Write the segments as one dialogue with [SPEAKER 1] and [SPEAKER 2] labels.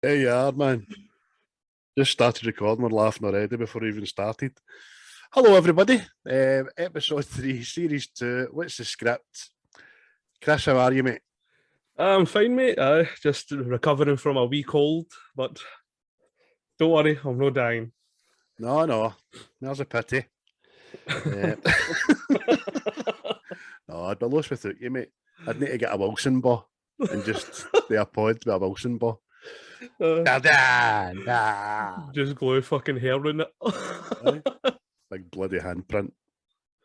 [SPEAKER 1] Hey, yeah, man. Just started recording. We're laughing already before we even started. Hello, everybody. Episode 3, Series 2. What's the script? Chris, how are you, mate?
[SPEAKER 2] I'm fine, mate. Just recovering from a wee cold, but don't worry, I'm not dying.
[SPEAKER 1] No. There's a pity. No, I'd be lost without you, mate. I'd need to get a Wilson ball and just do a pod with a Wilson ball.
[SPEAKER 2] Just glue fucking hair in it.
[SPEAKER 1] Big bloody handprint.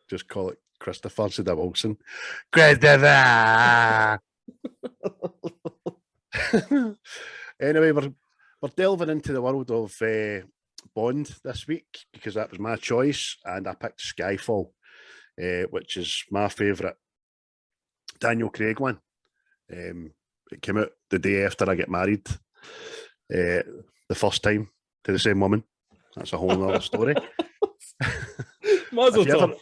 [SPEAKER 1] Just call it Christopher instead of Wilson. Christopher! Anyway, we're delving into the world of Bond this week because that was my choice, and I picked Skyfall, which is my favourite Daniel Craig one. It came out the day after I get married, the first time to the same woman. That's a whole other story.
[SPEAKER 2] Mazel tov.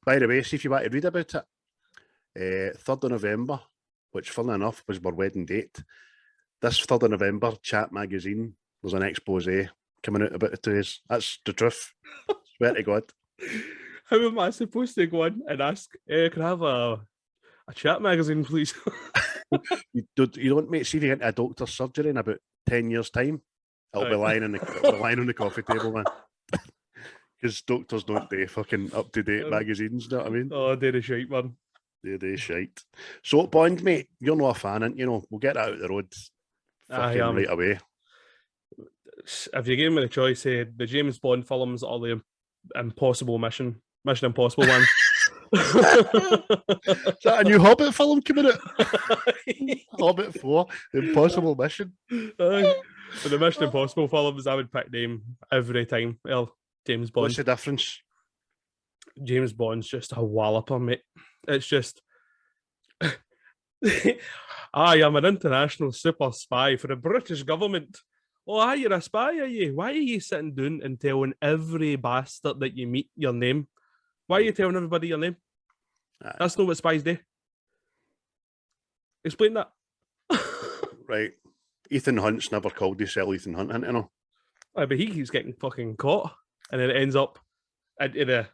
[SPEAKER 1] By the way, see if you want to read about it, 3rd of November, which funnily enough was my wedding date. This 3rd of November, Chat Magazine, there's an expose coming out about it to us. That's the truth. Swear to God.
[SPEAKER 2] How am I supposed to go in and ask, can I have a Chat Magazine, please?
[SPEAKER 1] You don't, mate. See if you get into a doctor's surgery in about 10 years' time, it'll be lying on the coffee table, man. Because doctors don't do fucking up-to-date magazines, you know what I mean?
[SPEAKER 2] Oh, they're the shite, man.
[SPEAKER 1] They're shite. So, Bond, mate, you're not a fan, and we'll get that out of the road fucking right away.
[SPEAKER 2] If you gave me the choice, the James Bond films or the Impossible Mission Impossible one.
[SPEAKER 1] Is that a new Hobbit film coming out? Hobbit 4, The Impossible Mission.
[SPEAKER 2] For the Mission Impossible films, I would pick them every time. Well, James Bond.
[SPEAKER 1] What's the difference?
[SPEAKER 2] James Bond's just a walloper, mate. It's just... I am an international super spy for the British government. Oh, you're a spy, are you? Why are you sitting down and telling every bastard that you meet your name? Why are you telling everybody your name? That's not what spies do. Explain that.
[SPEAKER 1] Right. Ethan Hunt's never called himself Ethan Hunt, you know?
[SPEAKER 2] But he keeps getting fucking caught. And then it ends up into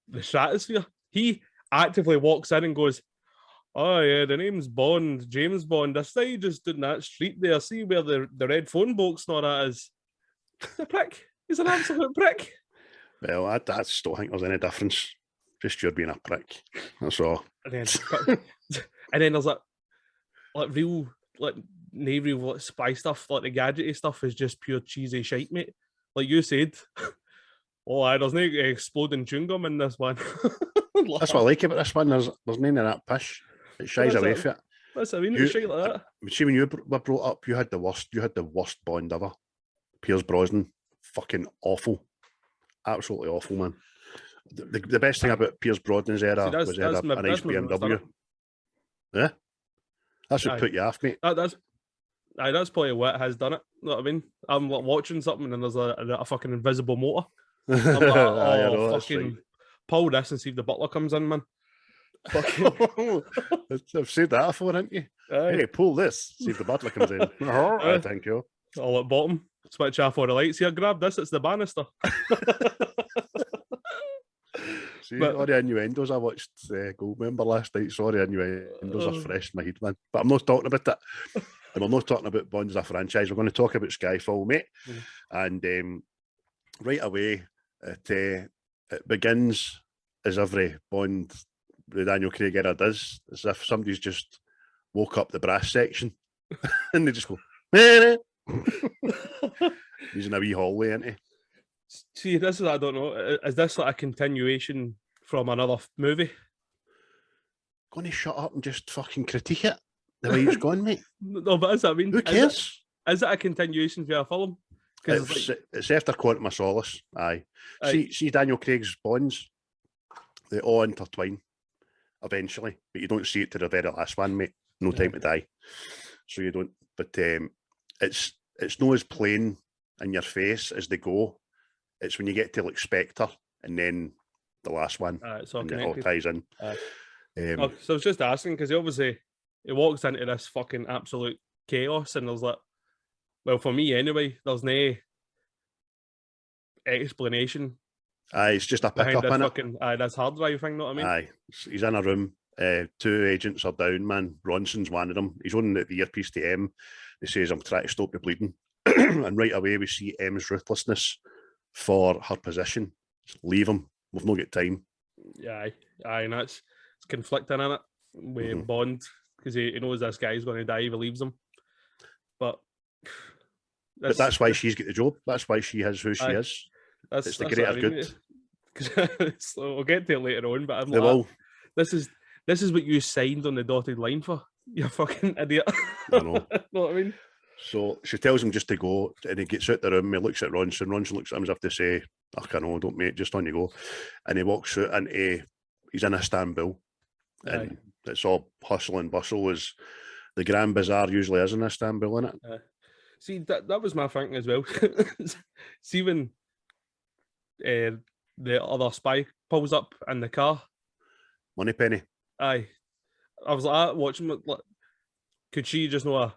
[SPEAKER 2] the stratosphere. He actively walks in and goes, oh yeah, the name's Bond, James Bond. I say just down that street there. See where the red phone box and all that is. He's a prick. He's an absolute prick.
[SPEAKER 1] Well, I just don't think there's any difference. Just you're being a prick. That's all.
[SPEAKER 2] And then there's like real, real spy stuff, like the gadgety stuff is just pure cheesy shite, mate. Like you said, there's no exploding chewing gum in this one.
[SPEAKER 1] That's what I like about this one. There's none of that pish. It shies away from it.
[SPEAKER 2] That's what I mean. It's shite like that.
[SPEAKER 1] See, when you were brought up, you had the worst Bond ever. Pierce Brosnan, fucking awful. Absolutely awful, man. The best thing about Pierce Brosnan's era was he had a nice BMW. Yeah? That's what put you off, mate.
[SPEAKER 2] That's probably what has done it. You know what I mean? I'm watching something and there's a fucking invisible motor. I'm like, fucking pull this and see if the butler comes in, man.
[SPEAKER 1] I've said that before, haven't you? Hey, pull this, see if the butler comes in. Thank you.
[SPEAKER 2] All at bottom. Switch off all the lights here. Grab this, it's the banister.
[SPEAKER 1] See, all the innuendos I watched Goldmember last night. Sorry, innuendos are fresh in my head, man. But I'm not talking about that. And we're not talking about Bond as a franchise. We're going to talk about Skyfall, mate. And right away, it begins as every Bond, the Daniel Craig era does, as if somebody's just woke up the brass section and they just go, he's in a wee hallway, isn't he?
[SPEAKER 2] See, this is, I don't know, is this like a continuation from another movie?
[SPEAKER 1] Going to shut up and just fucking critique it the way it's gone, mate?
[SPEAKER 2] No, but is that, I mean,
[SPEAKER 1] who cares?
[SPEAKER 2] Is it a continuation for a film?
[SPEAKER 1] It's after Quantum of Solace, aye. See Daniel Craig's Bonds, they all intertwine eventually, but you don't see it to the very last one, mate. No Time to Die. So you don't, but it's not as plain in your face as they go. It's when you get to like Spectre and then the last one, and it all ties in.
[SPEAKER 2] So I was just asking because he walks into this fucking absolute chaos, and there's like Well, for me anyway, there's no explanation
[SPEAKER 1] Aye, it's just a
[SPEAKER 2] behind
[SPEAKER 1] pickup
[SPEAKER 2] this
[SPEAKER 1] in it.
[SPEAKER 2] fucking this hard drive thing, know what I mean?
[SPEAKER 1] Aye, he's in a room. 2 agents are down, man. Ronson's one of them. He's on the earpiece to M. He says, I'm trying to stop the bleeding. And right away, we see M's ruthlessness for her position. Just leave him. We've not got time.
[SPEAKER 2] Aye, and it's conflicting in it with Bond, because he knows this guy's going to die if he leaves him. But
[SPEAKER 1] that's why she's got the job. That's why she is who she is. It's the greater good.
[SPEAKER 2] We'll get to it later on, but I'm
[SPEAKER 1] they will.
[SPEAKER 2] This is what you signed on the dotted line for. You fucking idiot.
[SPEAKER 1] I know.
[SPEAKER 2] Know what I mean?
[SPEAKER 1] So she tells him just to go, and he gets out the room. He looks at Ronson. Ronson looks at him as if to say, "I can't know, don't mate, just on you go." And he walks out, and he's in Istanbul, and it's all hustle and bustle, as the Grand Bazaar usually is in Istanbul, isn't it?
[SPEAKER 2] See, that was my thinking as well. See when the other spy pulls up in the car.
[SPEAKER 1] Moneypenny.
[SPEAKER 2] Aye. I was like, watching it, like, could she just know,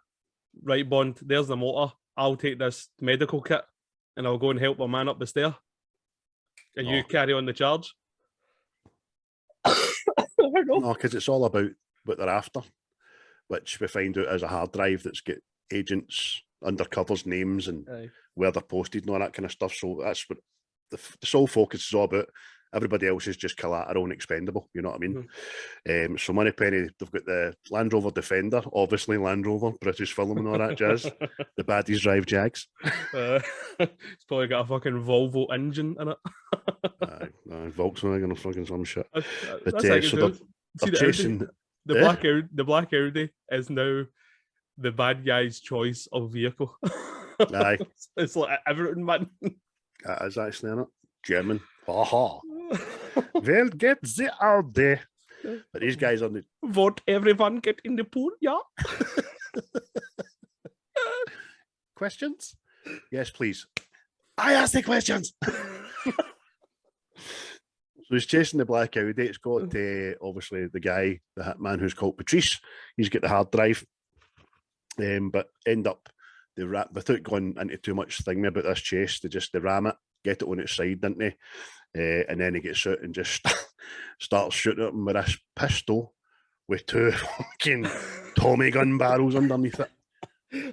[SPEAKER 2] right, Bond, there's the motor, I'll take this medical kit and I'll go and help my man up the stair. And you carry on the charge.
[SPEAKER 1] No, because it's all about what they're after, which we find out is a hard drive that's got agents, undercovers, names, and where they're posted and all that kind of stuff. So that's what the sole focus is all about. Everybody else is just collateral and expendable, you know what I mean? So Moneypenny, they've got the Land Rover Defender, obviously Land Rover, British film and all that jazz. The baddies drive Jags.
[SPEAKER 2] It's probably got a fucking Volvo engine in it.
[SPEAKER 1] Volkswagen or fucking some shit. But
[SPEAKER 2] so
[SPEAKER 1] they're chasing...
[SPEAKER 2] The black Audi is now the bad guy's choice of vehicle.
[SPEAKER 1] Aye.
[SPEAKER 2] It's like everything, man.
[SPEAKER 1] That is actually in it. German. Haha. Well, get the Audi. But these guys on the...
[SPEAKER 2] Vote everyone get in the pool, yeah?
[SPEAKER 1] Questions? Yes, please. I ask the questions. So he's chasing the black Audi. It's got, obviously, the guy, the hitman who's called Patrice. He's got the hard drive. But end up, without going into too much thing about this chase, they ram it, get it on its side, didn't they? And then he gets out and just starts shooting at him with this pistol with 2 fucking Tommy gun barrels underneath it.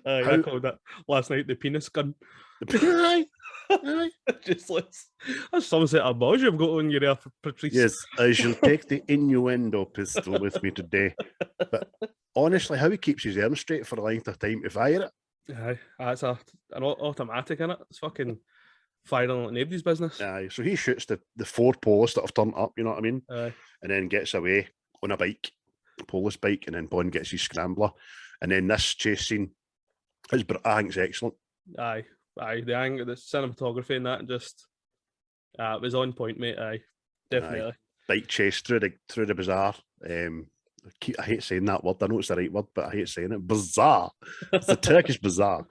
[SPEAKER 2] I called that last night the penis gun.
[SPEAKER 1] Aye.
[SPEAKER 2] Just like some set of balls you've got on your there, Patrice.
[SPEAKER 1] Yes, I shall take the innuendo pistol with me today. But honestly, how he keeps his arm straight for a length of time to fire it.
[SPEAKER 2] Aye, that's an automatic in it. It's fucking firing like nobody's business.
[SPEAKER 1] Aye, so he shoots the 4 police that have turned up, you know what I mean?
[SPEAKER 2] Aye. And
[SPEAKER 1] then gets away on a bike, a police bike, and then Bond gets his scrambler. And then this chase scene is, I think, it's excellent.
[SPEAKER 2] Aye, the angle, the cinematography and that, just it was on point, mate. Aye, definitely. Aye.
[SPEAKER 1] Bike chase through the bazaar. I hate saying that word. I know it's the right word, but I hate saying it. Bazaar. It's the Turkish bazaar.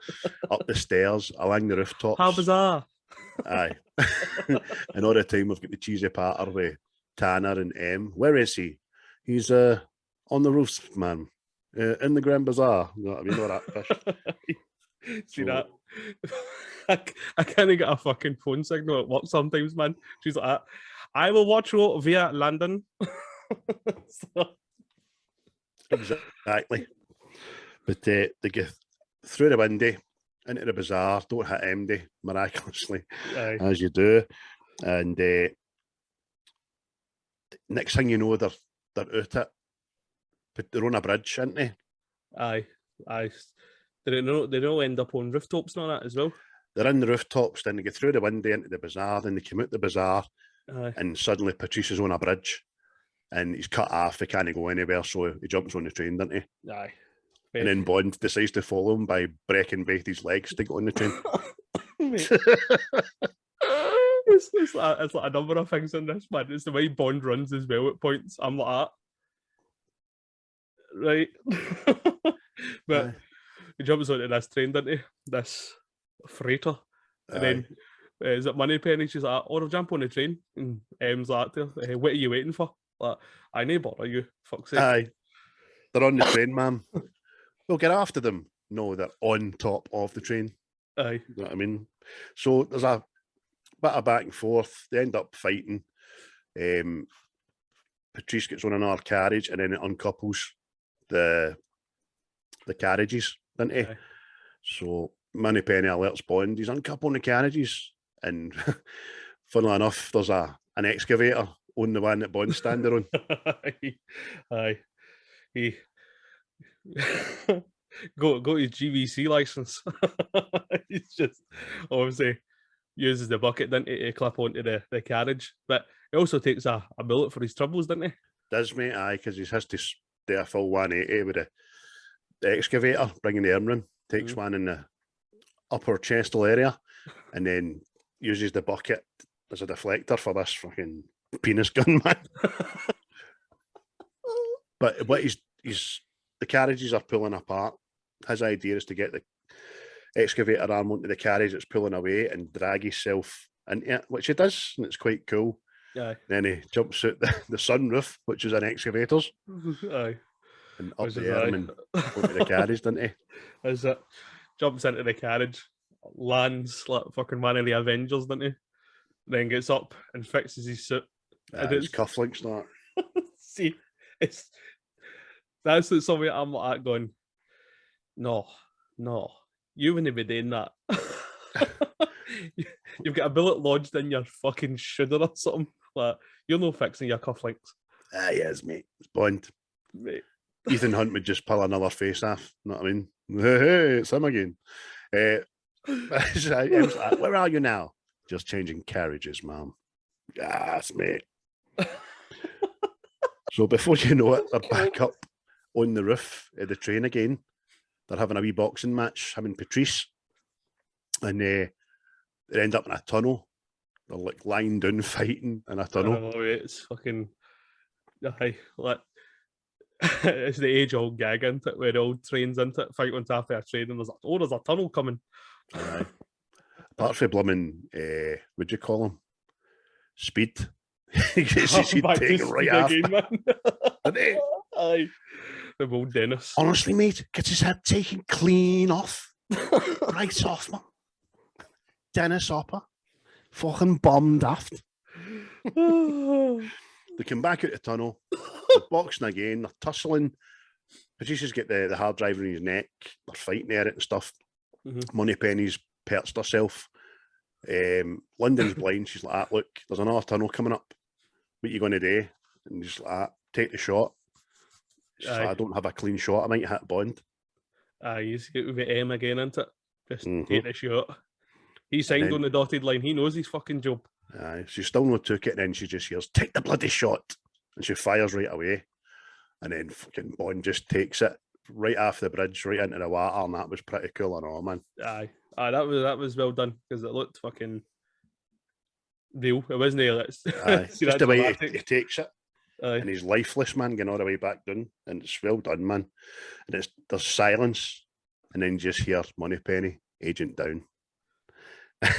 [SPEAKER 1] Up the stairs, along the rooftops.
[SPEAKER 2] How bizarre.
[SPEAKER 1] Aye. And all the time we've got the cheesy patter with Tanner and M. Where is he? He's on the roofs, man. In the Grand Bazaar. You know what I mean? All that fish.
[SPEAKER 2] See that? I can't get a fucking phone signal at work sometimes, man. She's like, I will watch you via London.
[SPEAKER 1] Exactly. But they get through the window into the bazaar, don't hit MD miraculously, as you do. And next thing you know, they're out it. But they're on a bridge, aren't they?
[SPEAKER 2] Aye. They don't end up on rooftops and all that as well.
[SPEAKER 1] They're in the rooftops, then they get through the window into the bazaar, then they come out the bazaar, and suddenly Patrice is on a bridge. And he's cut off, he can't go anywhere, so he jumps on the train, doesn't he?
[SPEAKER 2] Aye.
[SPEAKER 1] And then Bond decides to follow him by breaking both his legs to get on the train.
[SPEAKER 2] It's like a number of things in this, man. It's the way Bond runs as well at points. I'm like that. Right. But he jumps onto this train, doesn't he? This freighter. And then is it Moneypenny? She's like, I'll jump on the train. And M's like, what are you waiting for? Like, I know bother you, fuck's sake.
[SPEAKER 1] Aye. They're on the train, ma'am. We'll get after them. No, they're on top of the train.
[SPEAKER 2] Aye.
[SPEAKER 1] You know what I mean? So there's a bit of back and forth. They end up fighting. Patrice gets on another carriage and then it uncouples the carriages, doesn't he?
[SPEAKER 2] Aye.
[SPEAKER 1] So Moneypenny alerts Bond, he's uncoupling the carriages. And funnily enough, there's an excavator on the one that Bond's standing on.
[SPEAKER 2] Aye. He got his GVC license. He's just obviously uses the bucket, doesn't he, to clip onto the carriage. But he also takes a bullet for his troubles, doesn't he?
[SPEAKER 1] Does, mate, aye, because he has to do a full 180 with the excavator, bringing the arm in, takes one in the upper chestal area, and then uses the bucket as a deflector for this fucking penis gun, man. But what he's the carriages are pulling apart. His idea is to get the excavator arm onto the carriage that's pulling away and drag himself into it, which he does, and it's quite cool.
[SPEAKER 2] Aye.
[SPEAKER 1] Then he jumps out the sunroof, which is an excavator's,
[SPEAKER 2] Aye.
[SPEAKER 1] and up the arm and onto the carriage, doesn't he?
[SPEAKER 2] As it jumps into the carriage, lands like fucking one of the Avengers, doesn't he? Then gets up and fixes his suit.
[SPEAKER 1] His cufflinks, that.
[SPEAKER 2] See, that's something I'm at going, no, you wouldn't be doing that. You've got a bullet lodged in your fucking shoulder or something. Like, you're not fixing your cufflinks.
[SPEAKER 1] Ah, yes, mate. It's Bond.
[SPEAKER 2] Mate.
[SPEAKER 1] Ethan Hunt would just pull another face off. You know what I mean? Hey, it's him again. Where are you now? Just changing carriages, ma'am. Yes, mate. So before you know it, they're back up on the roof of the train again. They're having a wee boxing match, him and Patrice. And they end up in a tunnel. They're like lying down fighting in a tunnel.
[SPEAKER 2] Oh, it's fucking... Aye, like... it's the age-old gag, isn't it? Where the old trains into it, fight on top of a train, and there's a tunnel coming.
[SPEAKER 1] Aye. Apart from blooming, what'd you call him? Speed. He gets his head taken right off.
[SPEAKER 2] Aye. The old Dennis.
[SPEAKER 1] Honestly, mate, gets his head taken clean off. Right off, man. Dennis Hopper. Fucking bombed aft. They come back out the tunnel. They're boxing again. They're tussling. Patricia's got the hard drive in his neck. They're fighting at it and stuff. Moneypenny's perched herself. London's blind. She's like, ah, look, there's another tunnel coming up. What are you going to do? And he's like, ah, take the shot. She's like, I don't have a clean shot. I might hit Bond.
[SPEAKER 2] He's got with M again, isn't it? Just take the shot. He signed on the dotted line. He knows his fucking job.
[SPEAKER 1] She still not took it, and then she just hears, take the bloody shot. And she fires right away. And then fucking Bond just takes it right off the bridge, right into the water, and that was pretty cool and all, man.
[SPEAKER 2] Aye, that was well done, because it looked fucking real. It wasn't
[SPEAKER 1] just the way he takes it.
[SPEAKER 2] Aye.
[SPEAKER 1] And he's lifeless, man, getting all the way back down. And it's well done, man. And there's silence, and then just hear Moneypenny, agent down.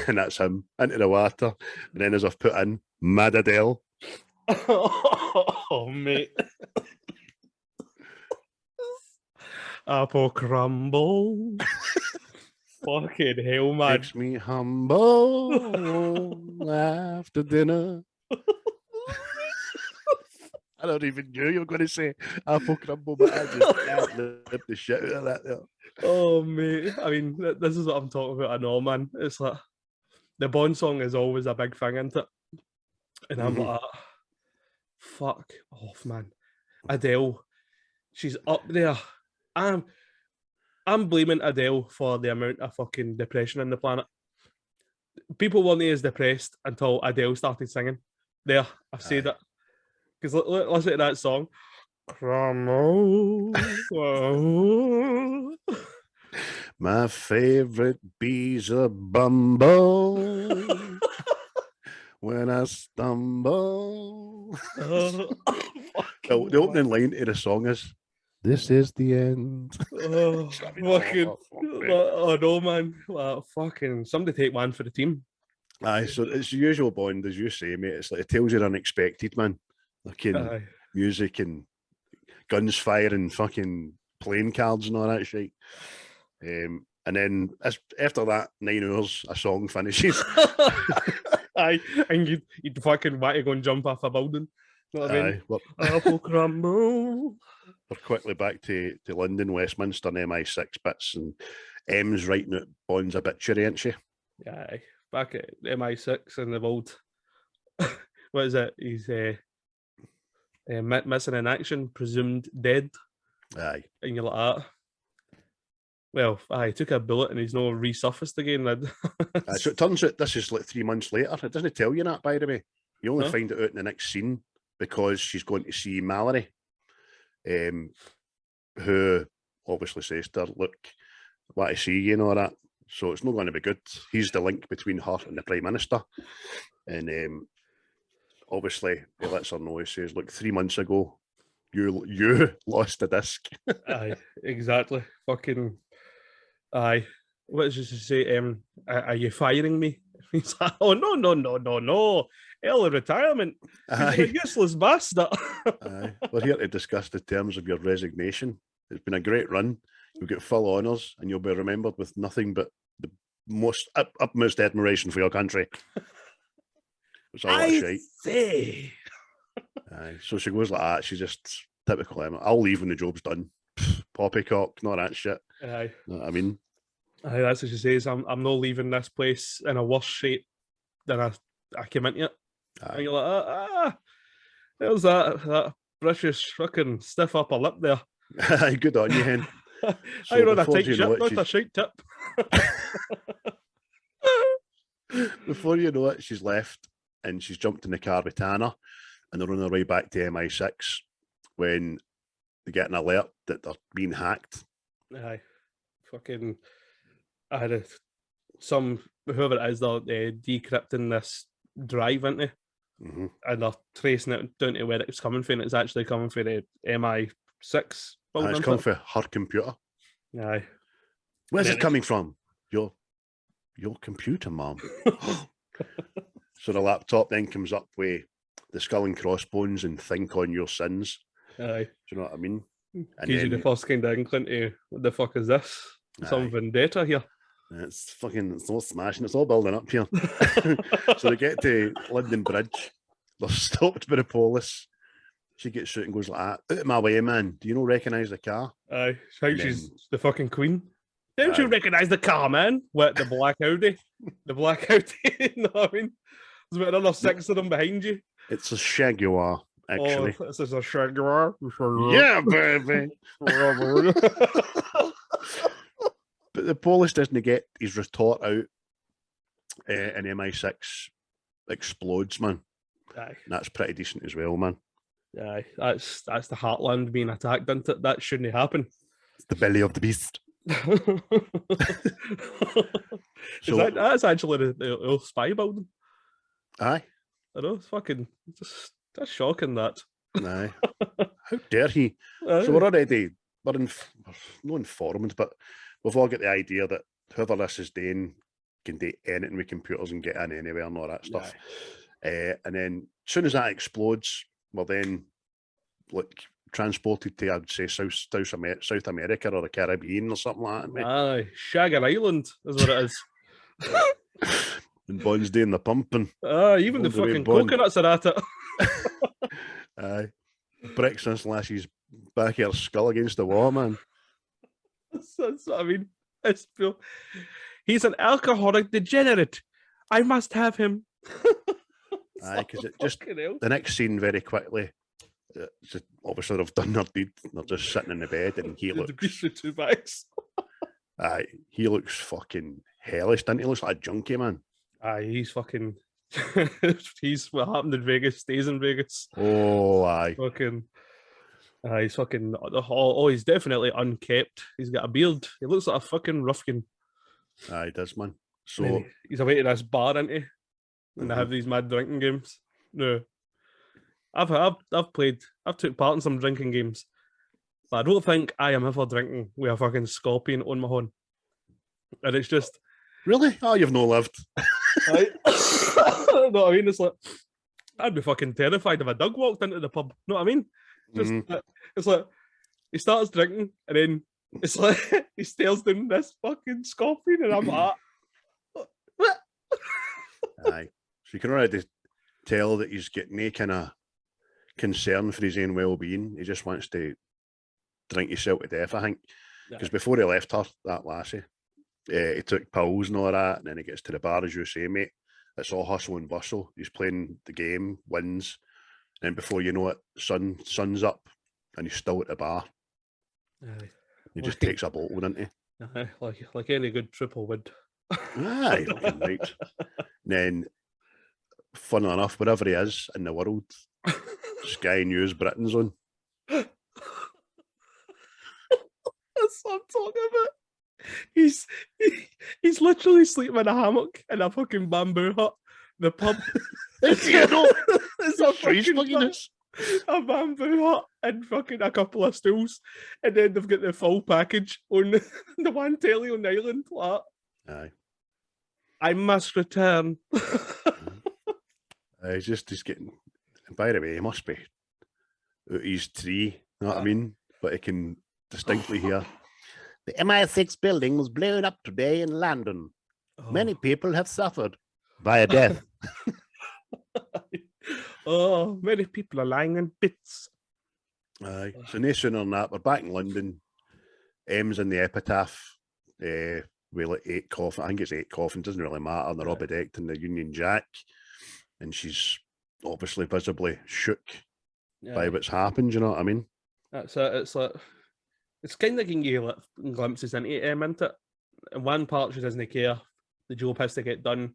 [SPEAKER 1] And that's him into the water. And then as I've put in, Mad Adele.
[SPEAKER 2] Oh, mate. Apple crumble. Fucking hell, man.
[SPEAKER 1] Makes me humble after dinner. I don't even knew you were going to say apple crumble, but I just lipped the shit out of that there.
[SPEAKER 2] Oh, mate. I mean, this is what I'm talking about. I know, man. It's like, the Bond song is always a big thing, isn't it? And I'm like, fuck off, man. Adele, she's up there. I'm blaming Adele for the amount of fucking depression in the planet. People weren't as depressed until Adele started singing. There, I've said it. Because listen to that song.
[SPEAKER 1] My favorite bee's a bumble. When I stumble.
[SPEAKER 2] The
[SPEAKER 1] opening line to the song is, this is the end.
[SPEAKER 2] Fucking, oh no, man. Fucking, somebody take one for the team.
[SPEAKER 1] Aye, so it's the usual Bond, as you say, mate. It's like, it tells you unexpected, man. Like in music and guns firing, fucking playing cards and all that shit. And And then after that 9 hours, a song finishes.
[SPEAKER 2] Aye, and you'd fucking want to go and jump off a building. You know what I mean? Apple crumble.
[SPEAKER 1] We're quickly back to London, Westminster, and MI6 bits, and M's writing out Bond's obituary, ain't she?
[SPEAKER 2] Aye, back at MI6 and the old. What is it? He's missing in action, presumed dead.
[SPEAKER 1] Aye.
[SPEAKER 2] And you're like, ah. Well, he took a bullet and he's not resurfaced again.
[SPEAKER 1] So it turns out this is like 3 months later. It doesn't tell you that, by the way. You only find it out in the next scene because she's going to see Mallory, who obviously says to her, look, I want to see you and all that. So it's not going to be good. He's the link between her and the Prime Minister. And obviously he lets her know, he says, look, 3 months ago, you lost a disc.
[SPEAKER 2] Aye, exactly. Fucking, aye. What did she say? Are you firing me? He's like, oh, no. Early retirement. You're a useless bastard.
[SPEAKER 1] Aye. We're here to discuss the terms of your resignation. It's been a great run. You'll get full honours and you'll be remembered with nothing but the most utmost admiration for your country. It's all that shite.
[SPEAKER 2] Say.
[SPEAKER 1] Aye. So she goes like that. She's just typical Emma. I'll leave when the job's done. Poppycock, not that shit.
[SPEAKER 2] Aye.
[SPEAKER 1] You know what I mean?
[SPEAKER 2] Aye, that's what she says. I'm not leaving this place in a worse shape than I came into it. Aye. And you're like, there's that British fucking stiff upper lip there.
[SPEAKER 1] Aye, good on you, hen.
[SPEAKER 2] So I run a tight ship, not a shite tip.
[SPEAKER 1] Before you know it, she's left and she's jumped in the car with Tanner and they're on their way back to MI6 when they get an alert that they're being hacked.
[SPEAKER 2] Aye. Fucking, I had whoever it is, they're decrypting this drive, aren't they?
[SPEAKER 1] Mm-hmm.
[SPEAKER 2] And they're tracing it down to where it's coming from, and it's actually coming from the MI6 building.
[SPEAKER 1] It's coming from her computer.
[SPEAKER 2] Aye.
[SPEAKER 1] Where's it coming from? Your computer, Mom. So the laptop then comes up with the skull and crossbones and think on your sins.
[SPEAKER 2] Aye.
[SPEAKER 1] Do you know what I mean? And
[SPEAKER 2] gives you the first kind of inkling to what the fuck is this? Some vendetta here.
[SPEAKER 1] It's all smashing. It's all building up here. So they get to London Bridge. They're stopped by the police. She gets out and goes like that. Out of my way, man. Do you not recognise the car?
[SPEAKER 2] Aye. She's the fucking queen. Don't you recognise the car, man? What, the black Audi? The black Audi? You know what I mean? There's about another 6 of them behind you.
[SPEAKER 1] It's a Jaguar, actually.
[SPEAKER 2] Oh, this is a Jaguar?
[SPEAKER 1] Yeah, baby. But the police doesn't get his retort out, and MI6 explodes, man.
[SPEAKER 2] Aye.
[SPEAKER 1] And that's pretty decent as well, man.
[SPEAKER 2] Aye, that's the heartland being attacked, isn't it? That shouldn't happen.
[SPEAKER 1] It's the belly of the beast.
[SPEAKER 2] So that's actually the old spy building.
[SPEAKER 1] Aye.
[SPEAKER 2] I know, it's fucking that's shocking, that.
[SPEAKER 1] Aye. How dare he?
[SPEAKER 2] Aye.
[SPEAKER 1] So we're not informed, but we've all got the idea that whoever this is doing can do anything with computers and get in anywhere and all that stuff. And then as soon as that explodes, we're then like transported to, I'd say, South America or the Caribbean or something like that. Mate.
[SPEAKER 2] Aye, Shagger Island is what it is.
[SPEAKER 1] And Bond's doing the pumping.
[SPEAKER 2] Even the fucking coconuts are at it.
[SPEAKER 1] Aye. Bricks and slashes back her skull against the wall, man.
[SPEAKER 2] That's what I mean. It's real. He's an alcoholic degenerate. I must have him.
[SPEAKER 1] Aye, because it just the next scene very quickly. Obviously, they've done their deed. They're just sitting in the bed, and he looks.
[SPEAKER 2] 2 bags.
[SPEAKER 1] Aye, he looks fucking hellish. Doesn't he? Looks like a junkie, man.
[SPEAKER 2] Aye, he's fucking. He's what happened in Vegas stays in Vegas.
[SPEAKER 1] Oh, aye.
[SPEAKER 2] Fucking. He's fucking. Oh, he's definitely unkept. He's got a beard. He looks like a fucking ruffian.
[SPEAKER 1] Aye, he does, man. So
[SPEAKER 2] he's away to this bar, isn't he? And they have these mad drinking games. No, I've took part in some drinking games, but I don't think I am ever drinking with a fucking scorpion on my horn. And it's just
[SPEAKER 1] really, oh, you've no lived.
[SPEAKER 2] Right? Know what I mean? It's like I'd be fucking terrified if a dog walked into the pub. Know what I mean? Just it's like he starts drinking and then It's like he stares down this fucking scorpion, and I'm like, what?
[SPEAKER 1] Aye. So you can already tell that he's getting no kind of concern for his own well-being. He just wants to drink himself to death, I think. Because before he left her, that lassie, he took pills and all that, and then he gets to the bar, as you say, mate. It's all hustle and bustle. He's playing the game, wins, and before you know it, sun's up, and he's still at the bar.
[SPEAKER 2] Aye.
[SPEAKER 1] He just takes a bottle, doesn't he?
[SPEAKER 2] Aye, like any good triple would.
[SPEAKER 1] Aye, fucking right. Then, funnily enough, wherever he is in the world, Sky News Britain's on.
[SPEAKER 2] That's what I'm talking about. He's literally sleeping in a hammock in a fucking bamboo hut. The pub. It's a fucking a bamboo hut and fucking a couple of stools, and then they've got the full package on the one telly on the island. Like,
[SPEAKER 1] aye.
[SPEAKER 2] I must return.
[SPEAKER 1] He's getting. And by the way, he must be out his tree. You know what I mean? But he can distinctly hear. The MI6 building was blown up today in London. Oh. Many people have suffered by a death.
[SPEAKER 2] Oh, many people are lying in bits.
[SPEAKER 1] Aye. So no sooner than that, we're back in London. M's in the epitaph. With like 8 coffins. I think it's 8 coffins, doesn't really matter. And they're all bedecked in the Union Jack. And she's obviously visibly shook by what's happened, you know what I mean?
[SPEAKER 2] That's it. It's like, it's kind of giving you like glimpses into it. In one part, she doesn't care. The job has to get done.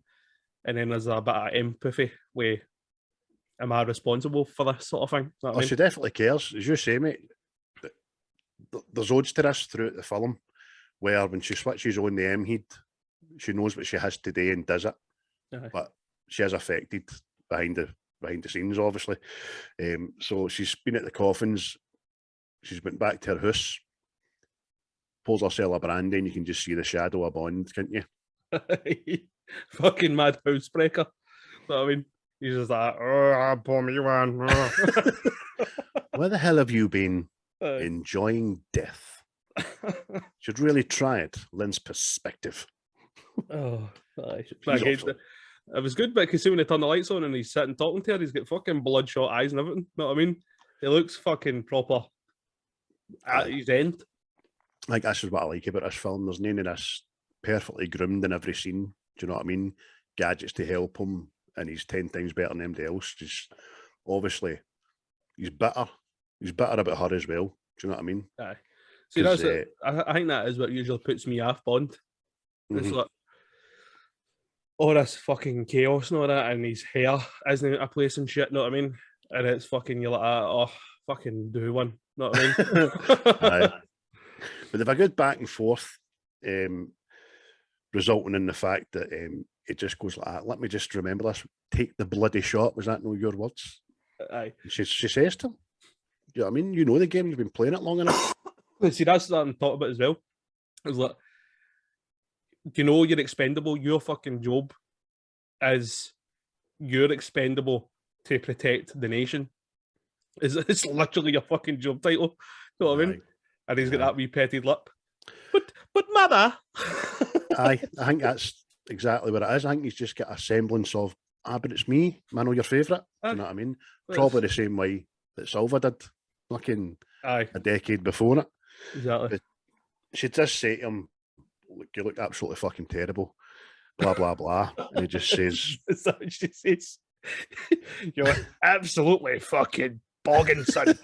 [SPEAKER 2] And then there's a bit of empathy with, am I responsible for this sort of thing? You know what I mean?
[SPEAKER 1] She definitely cares. As you say, mate, there's odds to this throughout the film where when she switches on the M-head, she knows what she has to do and does it. But she is affected behind the scenes, obviously. So she's been at the coffins. She's went back to her house, pulls herself a brandy, and you can just see the shadow of Bond, can't you?
[SPEAKER 2] Fucking mad housebreaker. You know what I mean? He's just like, oh, pour me one.
[SPEAKER 1] Where the hell have you been? Enjoying death. Should really try it. Lynn's perspective.
[SPEAKER 2] Oh, it was good, but because when they turn the lights on and he's sitting talking to her, he's got fucking bloodshot eyes and everything. You know what I mean? He looks fucking proper at his end.
[SPEAKER 1] Like, this is what I like about this film. There's none of this perfectly groomed in every scene. Do you know what I mean? Gadgets to help him, and he's 10 times better than anybody else. Just obviously, he's bitter. He's bitter about her as well. Do you know what I mean?
[SPEAKER 2] Aye. See, that's I think that is what usually puts me off Bond. It's like all this fucking chaos and all that, and his hair isn't a place and shit. You know what I mean? And it's fucking, you're like, oh, fucking do one. You know what I mean?
[SPEAKER 1] Aye. But they've a good back and forth, resulting in the fact that it just goes like that. Let me just remember this. Take the bloody shot. Was that no your words?
[SPEAKER 2] Aye.
[SPEAKER 1] She says to him, you know what I mean? You know the game. You've been playing it long enough.
[SPEAKER 2] See, that's what I'm talking about as well. It's like, you know you're expendable. Your fucking job is you're expendable to protect the nation. It's literally your fucking job title. You know what I mean? And he's got that wee petted lip. But mother.
[SPEAKER 1] Aye, I think that's exactly what it is. I think he's just got a semblance of, but it's me, man, your favourite. Do you know what I mean? Probably the same way that Silva did, fucking a decade before it.
[SPEAKER 2] Exactly.
[SPEAKER 1] But she just say to him, look, you look absolutely fucking terrible. Blah, blah, blah. And he just says...
[SPEAKER 2] Is that what she says? You're absolutely fucking bogging, son.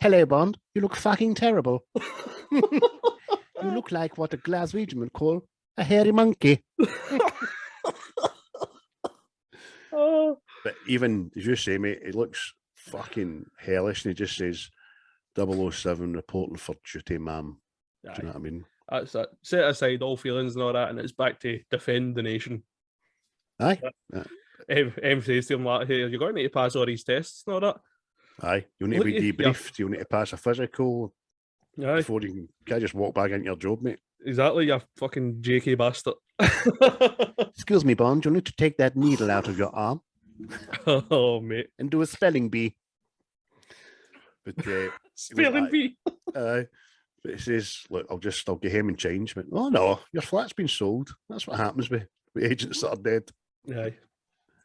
[SPEAKER 1] Hello, Bond. You look fucking terrible. You look like what a Glaswegian would call a hairy monkey. But even, as you say, mate, he looks fucking hellish, and he just says 007 reporting for duty, ma'am. Do you know what I mean?
[SPEAKER 2] That's it. Set aside all feelings and all that, and it's back to defend the nation.
[SPEAKER 1] Aye.
[SPEAKER 2] M says to him, like, hey, you're going to need to pass all these tests and all that.
[SPEAKER 1] Aye. You'll need to be debriefed. You'll need to pass a physical before you can't just walk back into your job, mate.
[SPEAKER 2] Exactly, you fucking JK bastard.
[SPEAKER 1] Excuse me, Bond, you'll need to take that needle out of your arm.
[SPEAKER 2] Oh, mate.
[SPEAKER 1] And do a spelling bee. But
[SPEAKER 2] spelling bee.
[SPEAKER 1] But he says, look, I'll get him and change. But, oh no, your flat's been sold. That's what happens with agents that are dead.
[SPEAKER 2] Yeah.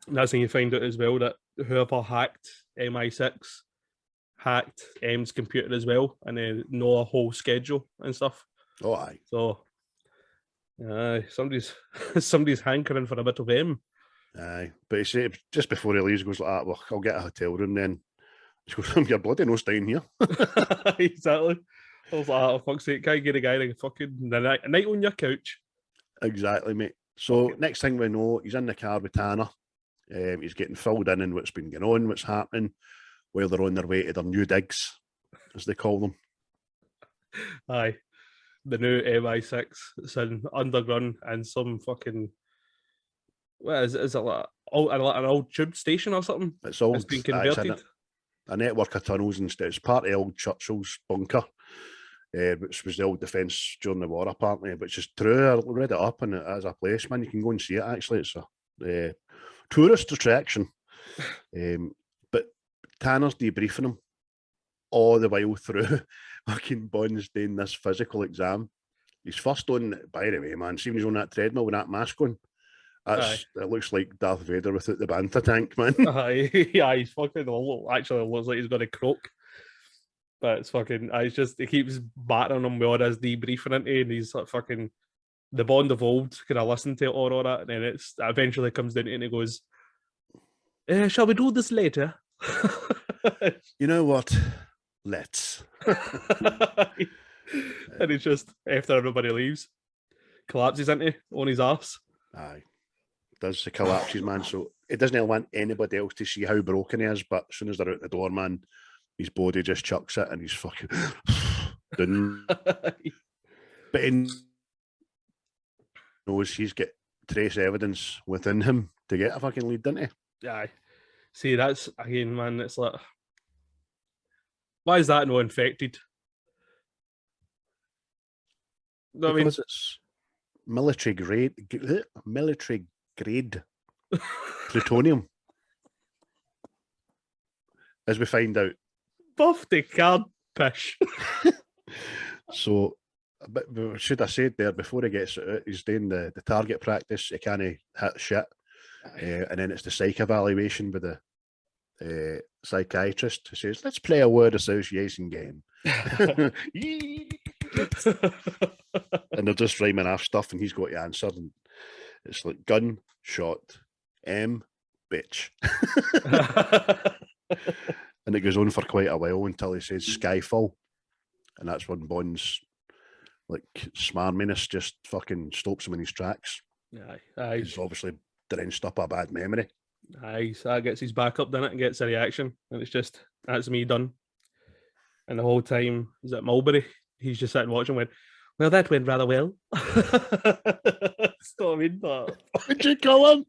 [SPEAKER 2] And that's when you find out as well that whoever hacked MI6 hacked M's computer as well, and then know a whole schedule and stuff.
[SPEAKER 1] Oh, aye.
[SPEAKER 2] So, somebody's hankering for a bit of M.
[SPEAKER 1] Aye. But he said, just before he leaves, he goes like that, well, I'll get a hotel room then. He goes, you're bloody no staying here.
[SPEAKER 2] Exactly. I was like, oh, fuck's sake, can't you get a guy like a fucking night on your couch?
[SPEAKER 1] Exactly, mate. So next thing we know, he's in the car with Tanner. He's getting filled in what's been going on, what's happening, while they're on their way to their new digs, as they call them.
[SPEAKER 2] Aye. The new MI6. It's an underground and some fucking... What is it? Is it like an old tube station or something?
[SPEAKER 1] It's old.
[SPEAKER 2] It's been converted.
[SPEAKER 1] A network of tunnels and stuff. It's part of old Churchill's bunker, which was the old defence during the war, apparently, which is true. I read it up, and it is a place, man. You can go and see it, actually. It's a tourist attraction. But Tanner's debriefing him all the while through fucking Bond's doing this physical exam. He's first on, by the way, man, see when he's on that treadmill with that mask on. It looks like Darth Vader without the banta tank, man.
[SPEAKER 2] Yeah, he's fucking actually looks like he's got a croak. But it's fucking, it's just, he keeps battering him with all his debriefing into, and he's like fucking, the Bond of old kind of listen to it all that, and then it eventually comes down to it and he goes, shall we do this later?
[SPEAKER 1] You know what? Let's.
[SPEAKER 2] And it's just, after everybody leaves, collapses into on his arse.
[SPEAKER 1] Aye. Does the collapses, man. So it doesn't want anybody else to see how broken he is, but as soon as they're out the door, man, his body just chucks it and he's fucking done. But he knows he's got trace evidence within him to get a fucking lead, didn't he?
[SPEAKER 2] Yeah. See, that's, again, man, it's like, why is that not infected?
[SPEAKER 1] Because I mean, it's military grade plutonium, as we find out.
[SPEAKER 2] Buff the card pish.
[SPEAKER 1] So, but should I said there before he gets it out, he's doing the target practice. He can't hit shit, and then it's the psych evaluation with the psychiatrist who says, "Let's play a word association game." And they're just rhyming off stuff, and he's got to answer, and it's like gun, shot, bitch. And it goes on for quite a while until he says Skyfall, and that's when Bond's like smarminess just fucking stops him in his tracks.
[SPEAKER 2] Aye.
[SPEAKER 1] He's obviously drenched up a bad memory.
[SPEAKER 2] Aye, so that gets his back up, doesn't it, and gets a reaction, and it's just, that's me done. And the whole time, is it Mulberry? He's just sitting watching, went, well, that went rather well. That's what I mean. What
[SPEAKER 1] did you call him?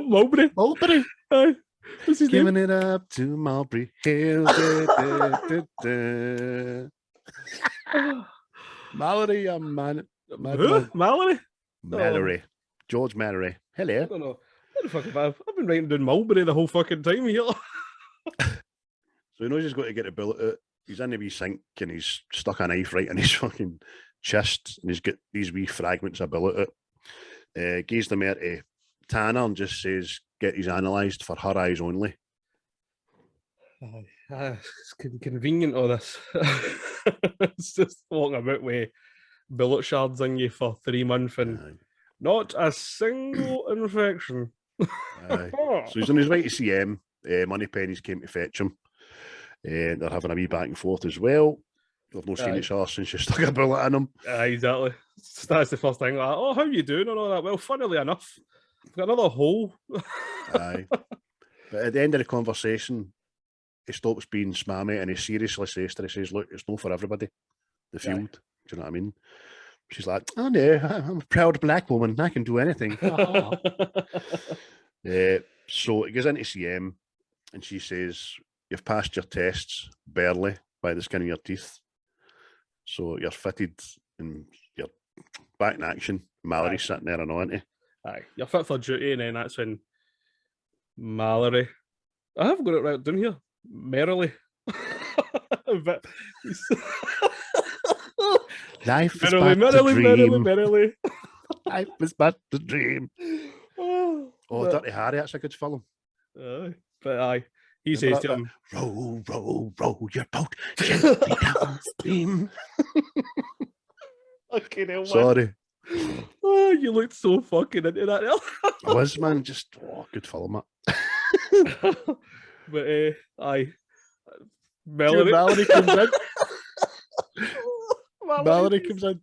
[SPEAKER 2] Mulberry.
[SPEAKER 1] Mulberry.
[SPEAKER 2] Aye. What's his
[SPEAKER 1] Giving
[SPEAKER 2] name?
[SPEAKER 1] it up to Mulberry Hill. Mallory,
[SPEAKER 2] Mallory?
[SPEAKER 1] Mallory. George Mallory. Hello.
[SPEAKER 2] I don't know. What the fuck have I've been writing down Mulberry the whole fucking time here.
[SPEAKER 1] So he knows he's got to get a bullet out. He's in the wee sink and he's stuck a knife right in his fucking chest, and he's got these wee fragments of bullet out. Gives them out to Tanner and just says, get these analysed for her eyes only.
[SPEAKER 2] It's convenient, all this. It's just walking about with bullet shards on you for 3 months and not a single infection.
[SPEAKER 1] So he's on his way to see M. Moneypenny's came to fetch him. And they're having a wee back and forth as well. They've not seen each other since she stuck a bullet in him.
[SPEAKER 2] Exactly. That's the first thing. Like, oh, how you doing and all that? Well, funnily enough, I've got another hole.
[SPEAKER 1] Aye. But at the end of the conversation, he stops being smarmy and he seriously says to her, he says, look, it's not for everybody, the field. Do you know what I mean? She's like, oh no, I'm a proud black woman. I can do anything. So it goes into CM and she says, you've passed your tests barely by the skin of your teeth. So you're fitted and you're back in action. Mallory's sitting there and on it.
[SPEAKER 2] Aye, you're fit for duty, and then that's when Mallory. I have got it right down here. Merrily. But
[SPEAKER 1] Life is
[SPEAKER 2] Merrily,
[SPEAKER 1] but a
[SPEAKER 2] merrily, merrily,
[SPEAKER 1] dream.
[SPEAKER 2] merrily.
[SPEAKER 1] Life is but a dream. Oh,
[SPEAKER 2] But-
[SPEAKER 1] Dirty Harry, that's a good film.
[SPEAKER 2] but aye, he
[SPEAKER 1] Remember
[SPEAKER 2] says
[SPEAKER 1] that
[SPEAKER 2] to
[SPEAKER 1] bit?
[SPEAKER 2] him,
[SPEAKER 1] Row, row, row your boat gently downstream.
[SPEAKER 2] "Fucking hell, man.
[SPEAKER 1] Sorry.
[SPEAKER 2] Oh, you looked so fucking into that.
[SPEAKER 1] I was, man. Just, good film, that.
[SPEAKER 2] But aye,
[SPEAKER 1] Melanie
[SPEAKER 2] Melanie.
[SPEAKER 1] comes in.
[SPEAKER 2] Melanie
[SPEAKER 1] Melanie comes in.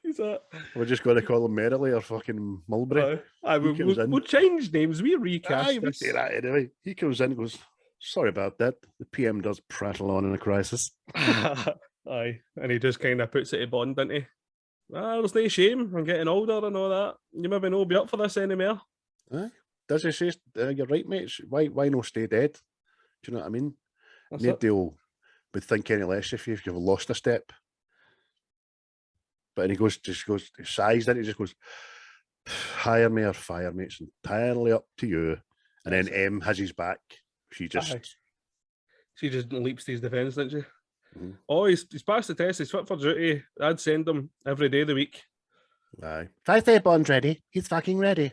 [SPEAKER 2] He's a,
[SPEAKER 1] We're just going to call him Merrily or fucking Mulberry.
[SPEAKER 2] aye,
[SPEAKER 1] He comes in.
[SPEAKER 2] we'll change names. We recast
[SPEAKER 1] Aye, we
[SPEAKER 2] this.
[SPEAKER 1] say that anyway. He comes in and goes, sorry about that. The PM does prattle on in a crisis.
[SPEAKER 2] Aye, and he just kind of puts it to Bond, doesn't he? There's no shame. I'm getting older and all that. You maybe no be up for this anymore.
[SPEAKER 1] Aye. Does he say, you're right, mate? Why no stay dead? Do you know what I mean? Nobody will think any less if you've lost a step. But he just goes, he sighs, then he just goes, hire me or fire me. It's entirely up to you. And then M has his back. She just
[SPEAKER 2] leaps to his defence, doesn't she?
[SPEAKER 1] Mm-hmm.
[SPEAKER 2] Oh, he's passed the test. He's fit for duty. I'd send him every day of the week.
[SPEAKER 1] Aye. If I say Bond's ready, he's fucking ready.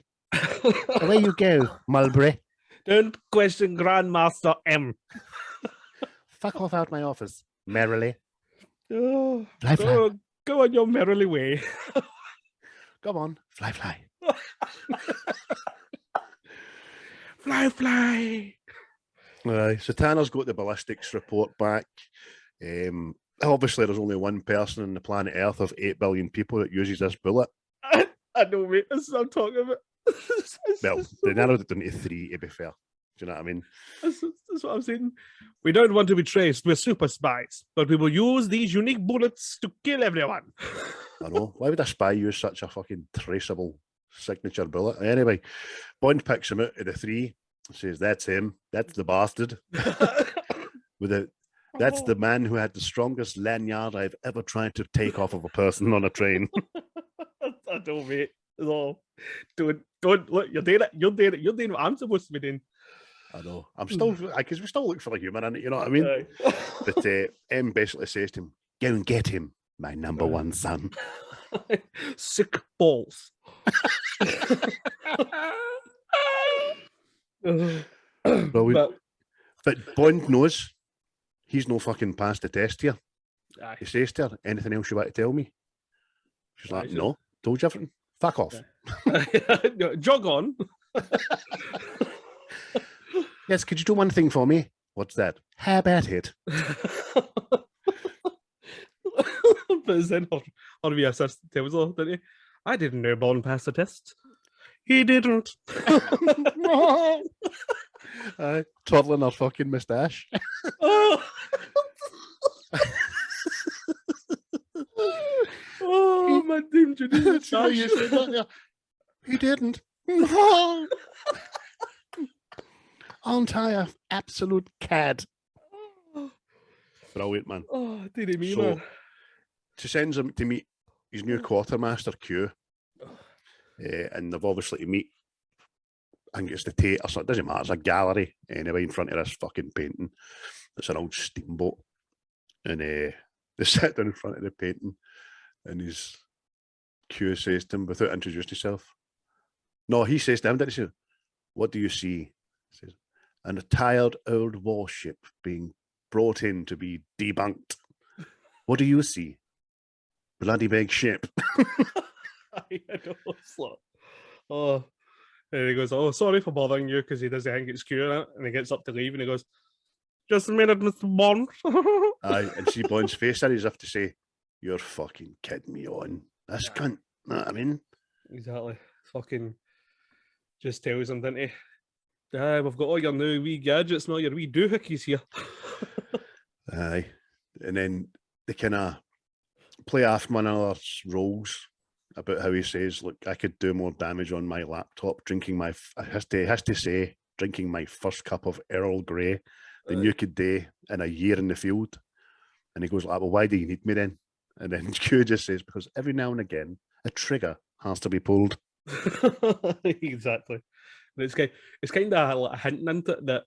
[SPEAKER 1] Away you go, Mulberry.
[SPEAKER 2] Don't question Grandmaster M.
[SPEAKER 1] Fuck off out my office, merrily.
[SPEAKER 2] Oh,
[SPEAKER 1] Fly, fly.
[SPEAKER 2] Go on your merrily way.
[SPEAKER 1] Come on, fly, fly.
[SPEAKER 2] Fly, fly.
[SPEAKER 1] Aye. So Tanner's got the ballistics report back. Obviously, there's only one person on the planet Earth of 8 billion people that uses this bullet.
[SPEAKER 2] I know, mate. This is what I'm talking about.
[SPEAKER 1] Well, they narrowed it down to 3, to be fair. Do you know what I mean?
[SPEAKER 2] That's what I'm saying. We don't want to be traced. We're super spies, but we will use these unique bullets to kill everyone.
[SPEAKER 1] I know. Why would a spy use such a fucking traceable signature bullet? Anyway, Bond picks him out of the 3, says, that's him. That's the bastard. That's the man who had the strongest lanyard I've ever tried to take off of a person on a train.
[SPEAKER 2] I don't, mate. No. Don't look, you're doing it. You're doing what I'm supposed to be doing.
[SPEAKER 1] I know. I'm still, because we still look for the humour in it, you know what I mean? But M basically says to him, go and get him, my number one son.
[SPEAKER 2] Sick balls.
[SPEAKER 1] Brilliant. But Bond knows he's no fucking passed the test here.
[SPEAKER 2] Aye.
[SPEAKER 1] He says to her, anything else you want to tell me? She's like, no, told you everything. Fuck off.
[SPEAKER 2] Jog on.
[SPEAKER 1] Yes, could you do one thing for me? What's that? How about it?
[SPEAKER 2] But then our wee assistant tells her, didn't he? I didn't know Bond passed the test. He didn't.
[SPEAKER 1] Twirling her fucking moustache.
[SPEAKER 2] Oh, my damn Judi.
[SPEAKER 1] He didn't. Aren't I an absolute cad? Brilliant, man.
[SPEAKER 2] Oh, didn't me,
[SPEAKER 1] So,
[SPEAKER 2] man.
[SPEAKER 1] she sends him to meet his new quartermaster, Q. And they've obviously to meet, I think it's the Tate or something, it doesn't matter, it's a gallery anyway in front of this fucking painting. It's an old steamboat. And they sit down in front of the painting and his Q says to him, without introducing himself, no, he says to him, didn't he say, what do you see? He says, an tired old warship being brought in to be debunked. What do you see? Bloody big ship.
[SPEAKER 2] I know, slut. Oh, and he goes, oh, sorry for bothering you, because he doesn't think it's Q in it, and he gets up to leave, and he goes, just a minute, Mr. Bond.
[SPEAKER 1] Aye, and see Bond's face there, he's have to say, you're fucking kidding me on. This cunt, know what I mean?
[SPEAKER 2] Exactly. Fucking just tells him, didn't he? We've got all your new wee gadgets, not your wee doohickeys here.
[SPEAKER 1] Aye. And then they kind of play off one another's roles about how he says, look, I could do more damage on my laptop drinking my, has to say, drinking my first cup of Earl Grey than you could do in a year in the field. And he goes like, well, why do you need me then? And then Q just says, because every now and again, a trigger has to be pulled.
[SPEAKER 2] Exactly. And it's kind of like hinting into it that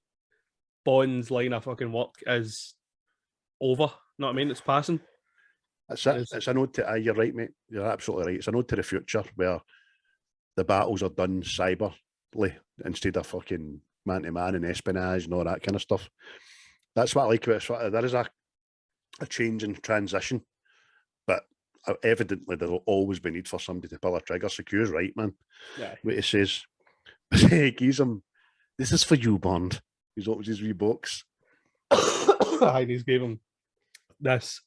[SPEAKER 2] Bond's line of fucking work is over. Know what I mean? It's passing.
[SPEAKER 1] That's it. It's a nod to, you're right, mate. You're absolutely right. It's a nod to the future where the battles are done cyberly instead of fucking man-to-man and espionage and all that kind of stuff. That's what I like about it. There is a change in transition, but evidently there'll always be need for somebody to pull a trigger. So Q's right, man.
[SPEAKER 2] Yeah.
[SPEAKER 1] What he says, he gives him, this is for you, Bond. He's opens his wee box.
[SPEAKER 2] He's gave him this.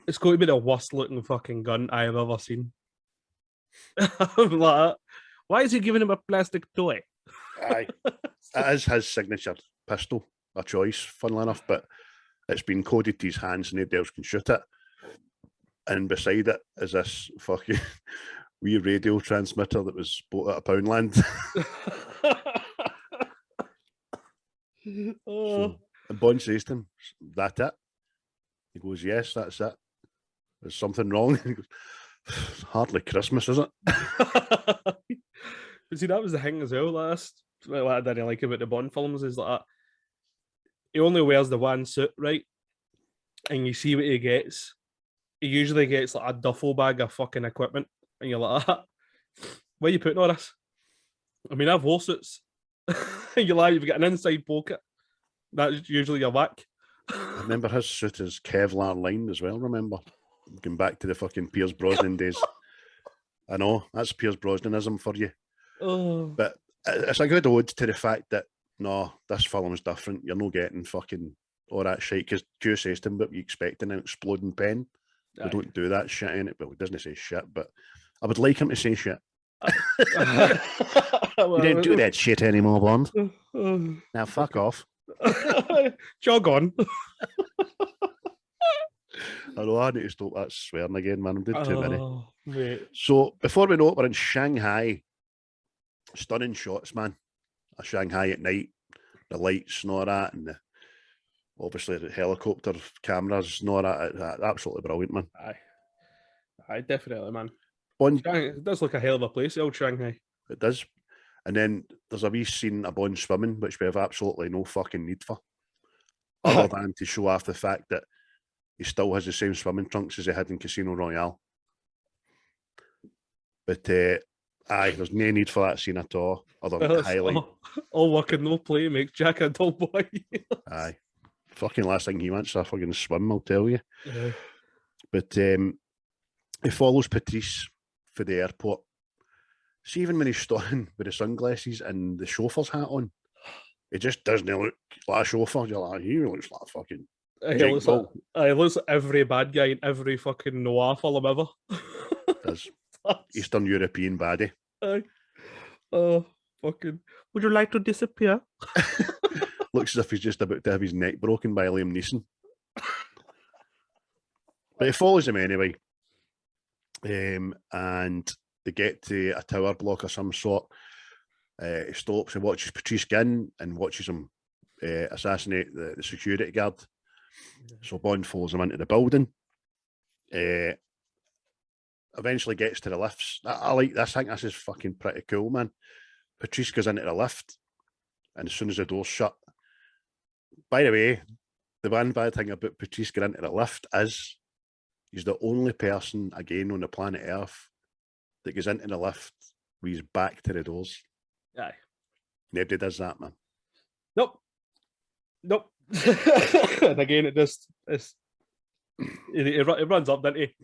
[SPEAKER 2] It's going to be the worst looking fucking gun I have ever seen. I'm like, why is he giving him a plastic toy?
[SPEAKER 1] Aye. It is his signature pistol, a choice, funnily enough, but it's been coded to his hands and nobody else can shoot it. And beside it is this fucking wee radio transmitter that was bought at a Poundland. So, and Bond says to him, that it? He goes, yes, that's it. There's something wrong. He goes, hardly Christmas, is it?
[SPEAKER 2] But see, that was the thing as well last. What I didn't like about the Bond films is that he only wears the one suit, right? And you see what he gets. He usually gets like a duffel bag of fucking equipment. And you're like, where are you putting all this? I mean, I have whole suits. And you're like, you've got an inside pocket. That's usually your whack.
[SPEAKER 1] I remember his suit is Kevlar lined as well, remember? Going back to the fucking Pierce Brosnan days. I know, that's Pierce Brosnanism for you.
[SPEAKER 2] Oh.
[SPEAKER 1] But it's a good ode to the fact that, no, this film's different. You're not getting fucking all that shit. Because Q says to him, but you expecting an exploding pen. We don't do that shit in it. Well, he doesn't say shit, but I would like him to say shit. You don't do that shit anymore, Bond. Now fuck off.
[SPEAKER 2] Jog on.
[SPEAKER 1] I know, I need to stop that swearing again, man. I'm doing too many.
[SPEAKER 2] Mate.
[SPEAKER 1] So, before we know it, we're in Shanghai. Stunning shots, man. A Shanghai at night. The lights and all that. And obviously the helicopter cameras and all that. Absolutely brilliant, man.
[SPEAKER 2] Aye, definitely, man.
[SPEAKER 1] Bond,
[SPEAKER 2] it does look a hell of a place, old Shanghai.
[SPEAKER 1] It does. And then there's a wee scene of Bond swimming, which we have absolutely no fucking need for. Other than to show off the fact that he still has the same swimming trunks as he had in Casino Royale. But aye, there's no need for that scene at all. Other than highlight.
[SPEAKER 2] All work and no play makes Jack a dull boy.
[SPEAKER 1] Aye. Fucking last thing he wants is a fucking swim, I'll tell you.
[SPEAKER 2] Yeah.
[SPEAKER 1] But he follows Patrice for the airport. See, even when he's standing with the sunglasses and the chauffeur's hat on, he just doesn't look like a chauffeur. You're like, he looks like a fucking
[SPEAKER 2] He looks like every bad guy in every fucking noir film ever.
[SPEAKER 1] Does. Eastern European baddie.
[SPEAKER 2] Oh, fucking. Would you like to disappear?
[SPEAKER 1] Looks as if he's just about to have his neck broken by Liam Neeson. But he follows him anyway. And they get to a tower block of some sort. He stops and watches Patrice get in and watches him assassinate the security guard. So Bond follows him into the building. Eventually gets to the lifts. I like this. I think this is fucking pretty cool, man. Patrice goes into the lift, and as soon as the door's shut. By the way, the one bad thing about Patrice getting into the lift is he's the only person, again, on the planet Earth that goes into the lift with his back to the doors.
[SPEAKER 2] Aye.
[SPEAKER 1] Nobody does that, man.
[SPEAKER 2] Nope. And again, it runs up, doesn't he?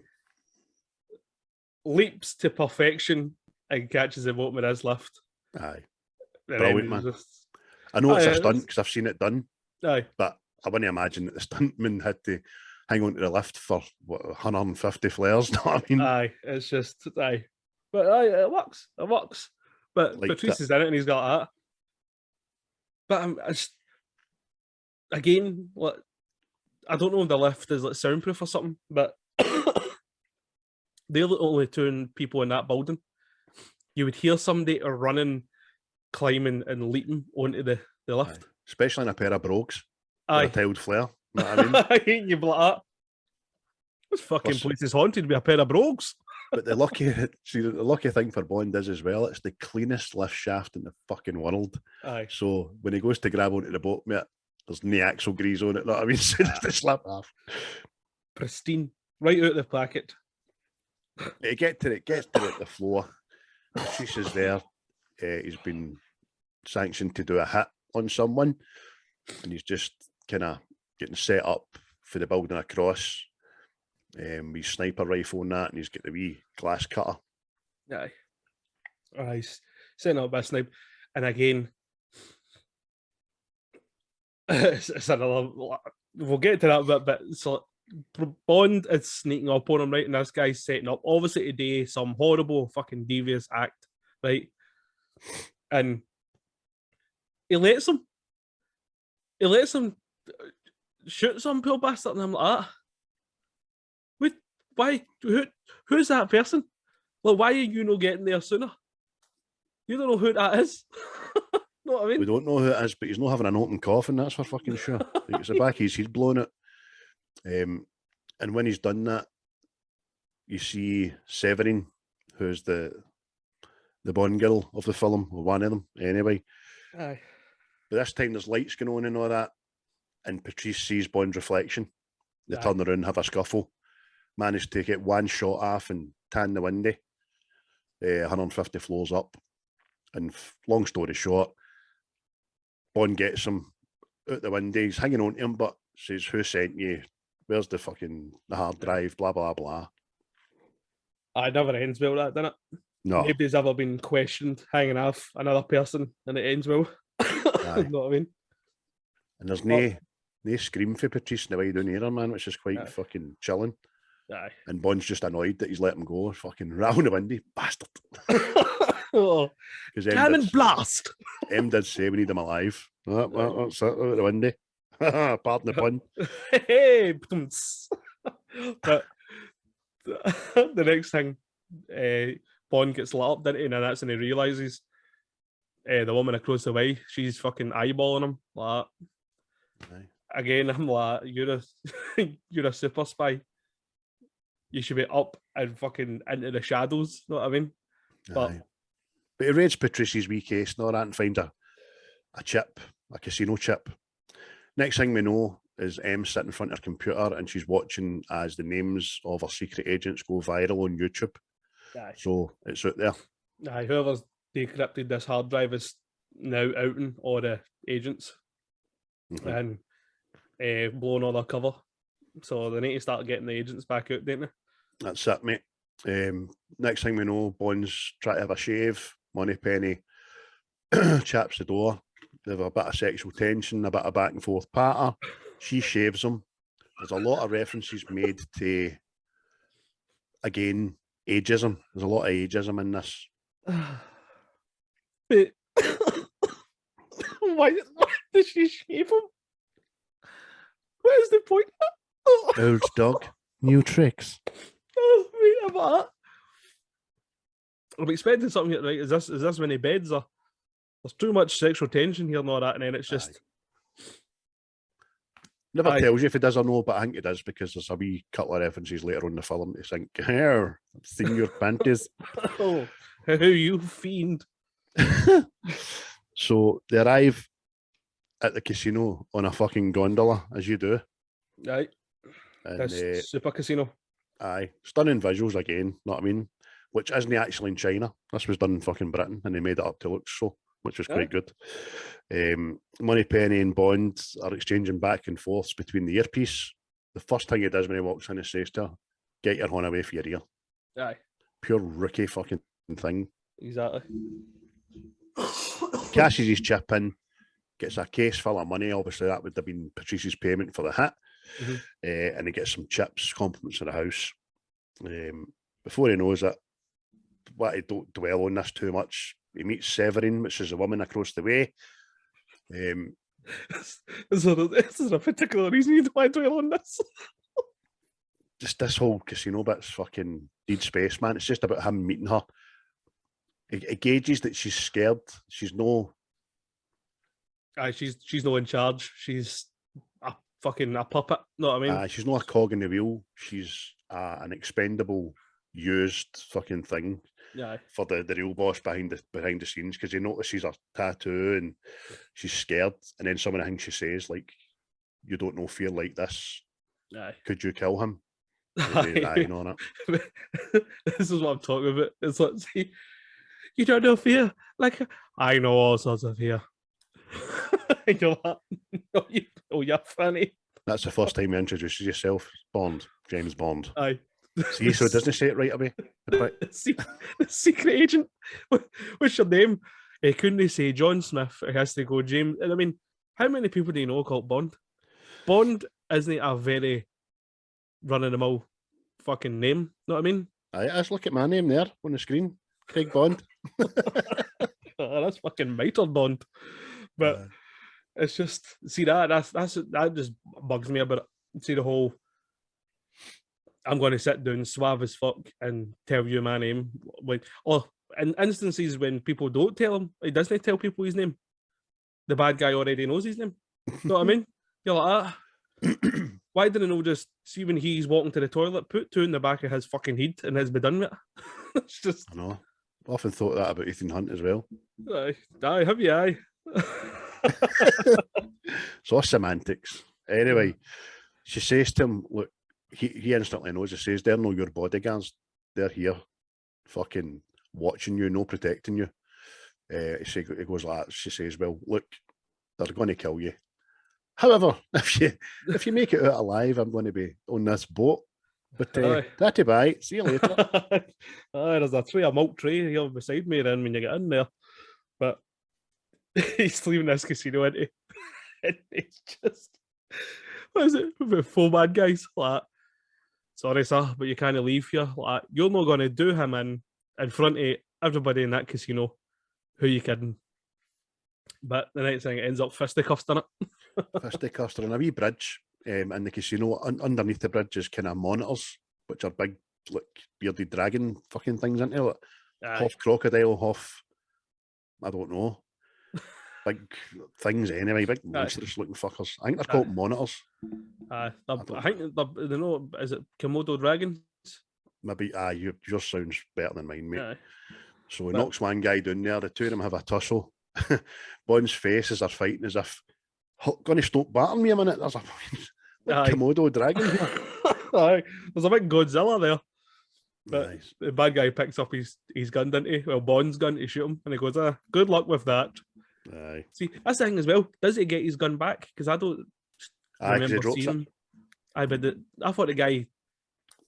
[SPEAKER 2] Leaps to perfection and catches him open with his lift.
[SPEAKER 1] Aye.
[SPEAKER 2] And
[SPEAKER 1] brilliant, man. I know it's a stunt because I've seen it done.
[SPEAKER 2] Aye.
[SPEAKER 1] But I wouldn't imagine that the stuntman had to hang on to the lift for, 150 flares, know what I mean?
[SPEAKER 2] Aye, it's just, aye. But aye, it works. But like Patrice is in it and he's got that. But again, what I don't know if the lift is like soundproof or something, but they're the only two people in that building. You would hear somebody running, climbing, and leaping onto the lift.
[SPEAKER 1] Aye. Especially in a pair of brogues.
[SPEAKER 2] Aye.
[SPEAKER 1] A tiled flare. You know what I mean?
[SPEAKER 2] You'd be like that. This fucking place is haunted with a pair of brogues.
[SPEAKER 1] But the lucky thing for Bond is as well, it's the cleanest lift shaft in the fucking world.
[SPEAKER 2] Aye.
[SPEAKER 1] So when he goes to grab onto the boat, mate, there's no axle grease on it, know what I mean? So just to slap off.
[SPEAKER 2] Pristine. Right out the packet.
[SPEAKER 1] It gets to the floor. Patrice is there. He's been sanctioned to do a hit on someone, and he's just kind of getting set up for the building across. With sniper rifle and that, and he's got the wee glass cutter.
[SPEAKER 2] Aye. He's setting up a snipe, and again, it's another. We'll get to that bit, but so Bond is sneaking up on him, right? And this guy's setting up, obviously, today, some horrible fucking devious act, right? And he lets him shoot some poor bastard, and I'm like, why? Who's that person? Like, why are you not getting there sooner? You don't know who that is. Know what I mean?
[SPEAKER 1] We don't know who it is, but he's not having an open coffin, that's for fucking sure. It's the back of his head blowing it. And when he's done that, you see Severin, who's the Bond girl of the film, or one of them, anyway.
[SPEAKER 2] Aye.
[SPEAKER 1] But this time there's lights going on and all that, and Patrice sees Bond's reflection. They turn around, have a scuffle, manage to get one shot off and tan the window, 150 floors up. And long story short, Bond gets him out the window. He's hanging on to him, but says, "Who sent you? Where's the hard drive? Blah, blah, blah."
[SPEAKER 2] It never ends well, that, doesn't it?
[SPEAKER 1] No.
[SPEAKER 2] Nobody's ever been questioned hanging off another person, and it ends well. You know what I mean?
[SPEAKER 1] And there's no scream for Patrice in the way down here, man, which is quite fucking chilling.
[SPEAKER 2] Aye.
[SPEAKER 1] And Bond's just annoyed that he's let him go. Fucking round the window, bastard.
[SPEAKER 2] Oh, cannon blast.
[SPEAKER 1] M did say we need him alive. That's it, out the window. Pardon the pun.
[SPEAKER 2] Hey, but the next thing, Bond gets lit up, doesn't he? And that's when he realises the woman across the way, she's fucking eyeballing him. Like, again, I'm like, you're a super spy. You should be up and fucking into the shadows. You know what I mean? But
[SPEAKER 1] he raids Patrice's wee case and all that and finds a chip, a casino chip. Next thing we know is M sitting in front of her computer and she's watching as the names of her secret agents go viral on YouTube. Aye. So it's out there.
[SPEAKER 2] Aye, whoever's decrypted this hard drive is now outing all the agents and blowing all their cover. So they need to start getting the agents back out, don't they?
[SPEAKER 1] That's it, mate. Next thing we know, Bond's trying to have a shave. Moneypenny chaps the door. They have a bit of sexual tension, a bit of back and forth patter. She shaves him. There's a lot of references made to, again, ageism. There's a lot of ageism in this.
[SPEAKER 2] But why did she shave him? What is the point?
[SPEAKER 1] Old dog, new tricks.
[SPEAKER 2] Wait a minute. I'm expecting something here, right? Is this many beds? Or there's too much sexual tension here and all that, and then it's just
[SPEAKER 1] never tells you if it does or no, but I think it does because there's a wee couple of references later on in the film to think, "Here, I've seen your panties."
[SPEAKER 2] Oh, how you fiend!
[SPEAKER 1] So they arrive at the casino on a fucking gondola, as you do.
[SPEAKER 2] Right.
[SPEAKER 1] And,
[SPEAKER 2] this super casino.
[SPEAKER 1] Aye. Stunning visuals again, know what I mean? Which isn't actually in China. This was done in fucking Britain and they made it up to look so, which was quite good. Moneypenny and Bond are exchanging back and forths between the earpiece. The first thing he does when he walks in, he says to her, "Get your horn away from your ear."
[SPEAKER 2] Aye.
[SPEAKER 1] Pure rookie fucking thing.
[SPEAKER 2] Exactly.
[SPEAKER 1] Cashes his chip in, gets a case full of money. Obviously, that would have been Patrice's payment for the hit. And he gets some chips, compliments of the house. Before he knows it, I don't dwell on this too much. He meets Severin, which is a woman across the way.
[SPEAKER 2] Is there a particular reason you don't want to dwell on this?
[SPEAKER 1] Just this whole casino bit's fucking dead space, man. It's just about him meeting her. It gauges that she's scared. She's no...
[SPEAKER 2] she's no in charge. She's a puppet. Know what I mean?
[SPEAKER 1] She's not a cog in the wheel. She's an expendable, used fucking thing for the real boss behind the scenes, because he notices her tattoo and she's scared, and then some of the things she says, like, "You don't know fear like this. Could you kill him?" Lying on it.
[SPEAKER 2] This is what I'm talking about. It's like, see, you don't know fear. Like, I know all sorts of fear. You're like, oh, you're funny.
[SPEAKER 1] That's the first time you introduce yourself. Bond, James Bond.
[SPEAKER 2] Aye.
[SPEAKER 1] See, so it doesn't say it right away.
[SPEAKER 2] The secret agent. What's your name? Couldn't they say John Smith? It has to go James. I mean, how many people do you know called Bond? Bond isn't a very run-of-the-mill fucking name. Know what I mean?
[SPEAKER 1] Aye, let's look at my name there on the screen. Craig Bond.
[SPEAKER 2] That's fucking Miter Bond. But it's just, see, that just bugs me about it. See the whole, I'm going to sit down suave as fuck and tell you my name. In instances when people don't tell him, he doesn't tell people his name. The bad guy already knows his name. Know what I mean? You're like, why didn't I just see when he's walking to the toilet, put two in the back of his fucking head and has be done with it? It's just.
[SPEAKER 1] I know. I often thought that about Ethan Hunt as well.
[SPEAKER 2] Aye, have you? Aye.
[SPEAKER 1] So semantics. Anyway, she says to him, look, he instantly knows. He says, they're no your bodyguards. They're here fucking watching you, no protecting you. He goes like that. She says, well, look, they're going to kill you. However, if you make it out alive, I'm going to be on this boat. But that'll bye. See you later.
[SPEAKER 2] There's a tray, a milk tray here beside me then when you get in there. But he's leaving this casino, isn't he? And it's just, what is it? With 4 bad guys. Like, sorry, sir, but you can't leave here. Like, you're not going to do him in front of everybody in that casino. Who you kidding? But the next thing, it ends up fisticuffs, doesn't it?
[SPEAKER 1] Fisticuffs are on a wee bridge in the casino. Underneath the bridge is kind of monitors, which are big, like, bearded dragon fucking things, isn't it? Half crocodile, half, I don't know. Big things anyway, big monstrous looking fuckers. I think they're called monitors.
[SPEAKER 2] I think they know, is it Komodo dragons?
[SPEAKER 1] Maybe, yours sounds better than mine, mate. So he knocks one guy down there, the two of them have a tussle. Bond's face as they're fighting as if, going to stop battering me a minute, there's a Komodo dragon here.
[SPEAKER 2] Aye, there's a big Godzilla there. But nice. The bad guy picks up his gun, doesn't he? Well, Bond's gun to shoot him, and he goes, good luck with that.
[SPEAKER 1] Aye.
[SPEAKER 2] See, that's the thing as well. Does he get his gun back? Because I don't remember seeing him. I thought the guy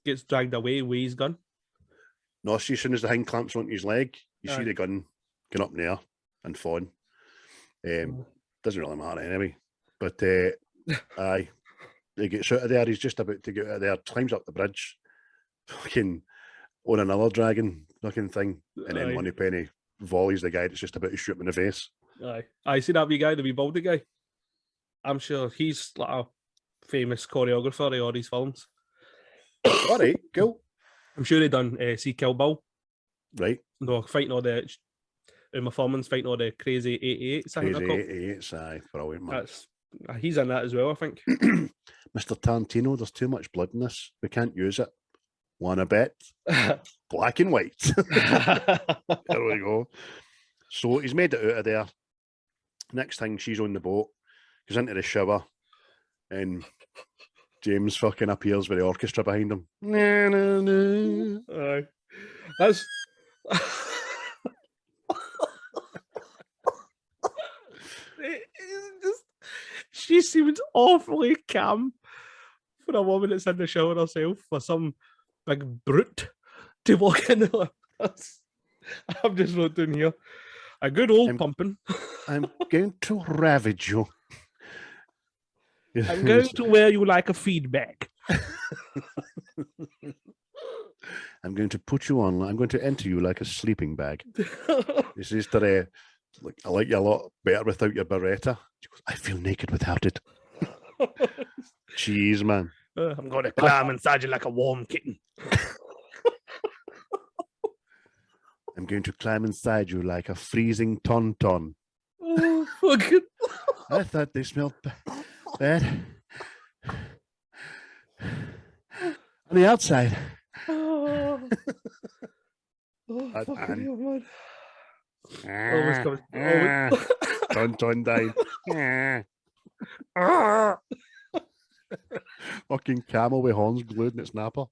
[SPEAKER 2] gets dragged away with his gun.
[SPEAKER 1] No, see, as soon as the thing clamps onto his leg, you see the gun going up in the air and falling. Doesn't really matter anyway. But aye, he gets out of there. He's just about to get out of there, climbs up the bridge, fucking on another dragon looking thing, and then Moneypenny volleys the guy that's just about to shoot him in the face.
[SPEAKER 2] Aye, I see that wee guy, the wee baldy guy. I'm sure he's like a famous choreographer of all these films.
[SPEAKER 1] All right, cool.
[SPEAKER 2] I'm sure he done see Kill Bill.
[SPEAKER 1] Right.
[SPEAKER 2] No, fighting all the Uma Thurman's fighting all the crazy 88s.
[SPEAKER 1] Crazy 88s, aye, brilliant, man.
[SPEAKER 2] He's in that as well, I think.
[SPEAKER 1] Mr. Tarantino, there's too much blood in this. We can't use it. Wanna bet? Black and white. There we go. So he's made it out of there. Next thing, she's on the boat, goes into the shower, and James fucking appears with the orchestra behind him. Na, na, na.
[SPEAKER 2] Aye. That's... She seems awfully calm for a woman that's in the shower herself, for some big brute to walk in there. I'm just wrote down here. A good old pumping.
[SPEAKER 1] I'm going to ravage you.
[SPEAKER 2] I'm going to wear you like a feed bag.
[SPEAKER 1] I'm going to put you on. I'm going to enter you like a sleeping bag. This is today. I like you a lot better without your Beretta. She goes, I feel naked without it. Jeez, man.
[SPEAKER 2] I'm going to climb inside you like a warm kitten.
[SPEAKER 1] I'm going to climb inside you like a freezing tauntaun.
[SPEAKER 2] Oh, fucking.
[SPEAKER 1] I thought they smelled bad. On the outside.
[SPEAKER 2] Oh, fucking hell, man.
[SPEAKER 1] Tauntaun died. Fucking camel with horns glued in its napper.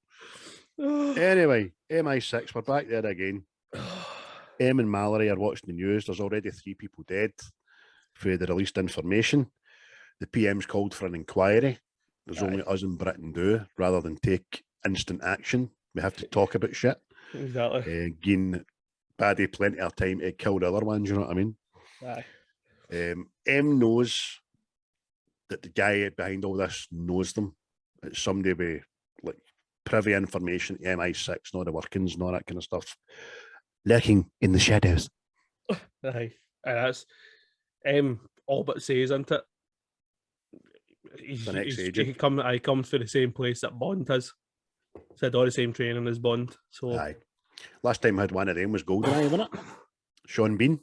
[SPEAKER 1] Anyway, MI6, we're back there again. Em and Mallory are watching the news. There's already 3 people dead for the released information. The PM's called for an inquiry. There's only us and Britain do, rather than take instant action. We have to talk about shit.
[SPEAKER 2] Exactly.
[SPEAKER 1] Giving Baddie plenty of time to kill the other ones, you know what I mean?
[SPEAKER 2] Aye.
[SPEAKER 1] M knows that the guy behind all this knows them. It's somebody with like privy information, MI6, and all the workings and all that kind of stuff. Lurking in the shadows.
[SPEAKER 2] Aye. And that's all but says, isn't it? He comes for the same place that Bond has. Said all the same training as Bond. So
[SPEAKER 1] aye. Last time I had one of them was GoldenEye, wasn't it? Sean Bean.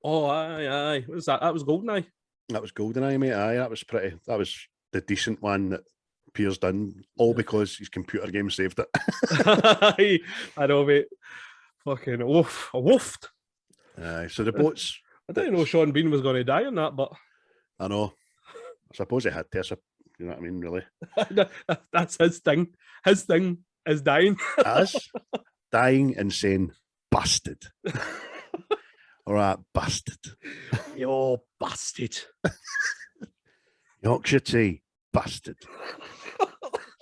[SPEAKER 2] Oh, aye. What was that? That was GoldenEye.
[SPEAKER 1] That was GoldenEye, mate. Aye, that was pretty. That was the decent one that Pierce done, all because his computer game saved it.
[SPEAKER 2] I know, mate. Fucking woofed.
[SPEAKER 1] Aye, so the boats.
[SPEAKER 2] I didn't know Sean Bean was going to die on that, but
[SPEAKER 1] I know. I suppose he had to. You know what I mean? Really.
[SPEAKER 2] That's his thing. His thing is dying.
[SPEAKER 1] As dying and saying "busted." All right, busted.
[SPEAKER 2] You're busted.
[SPEAKER 1] Yorkshire tea, busted.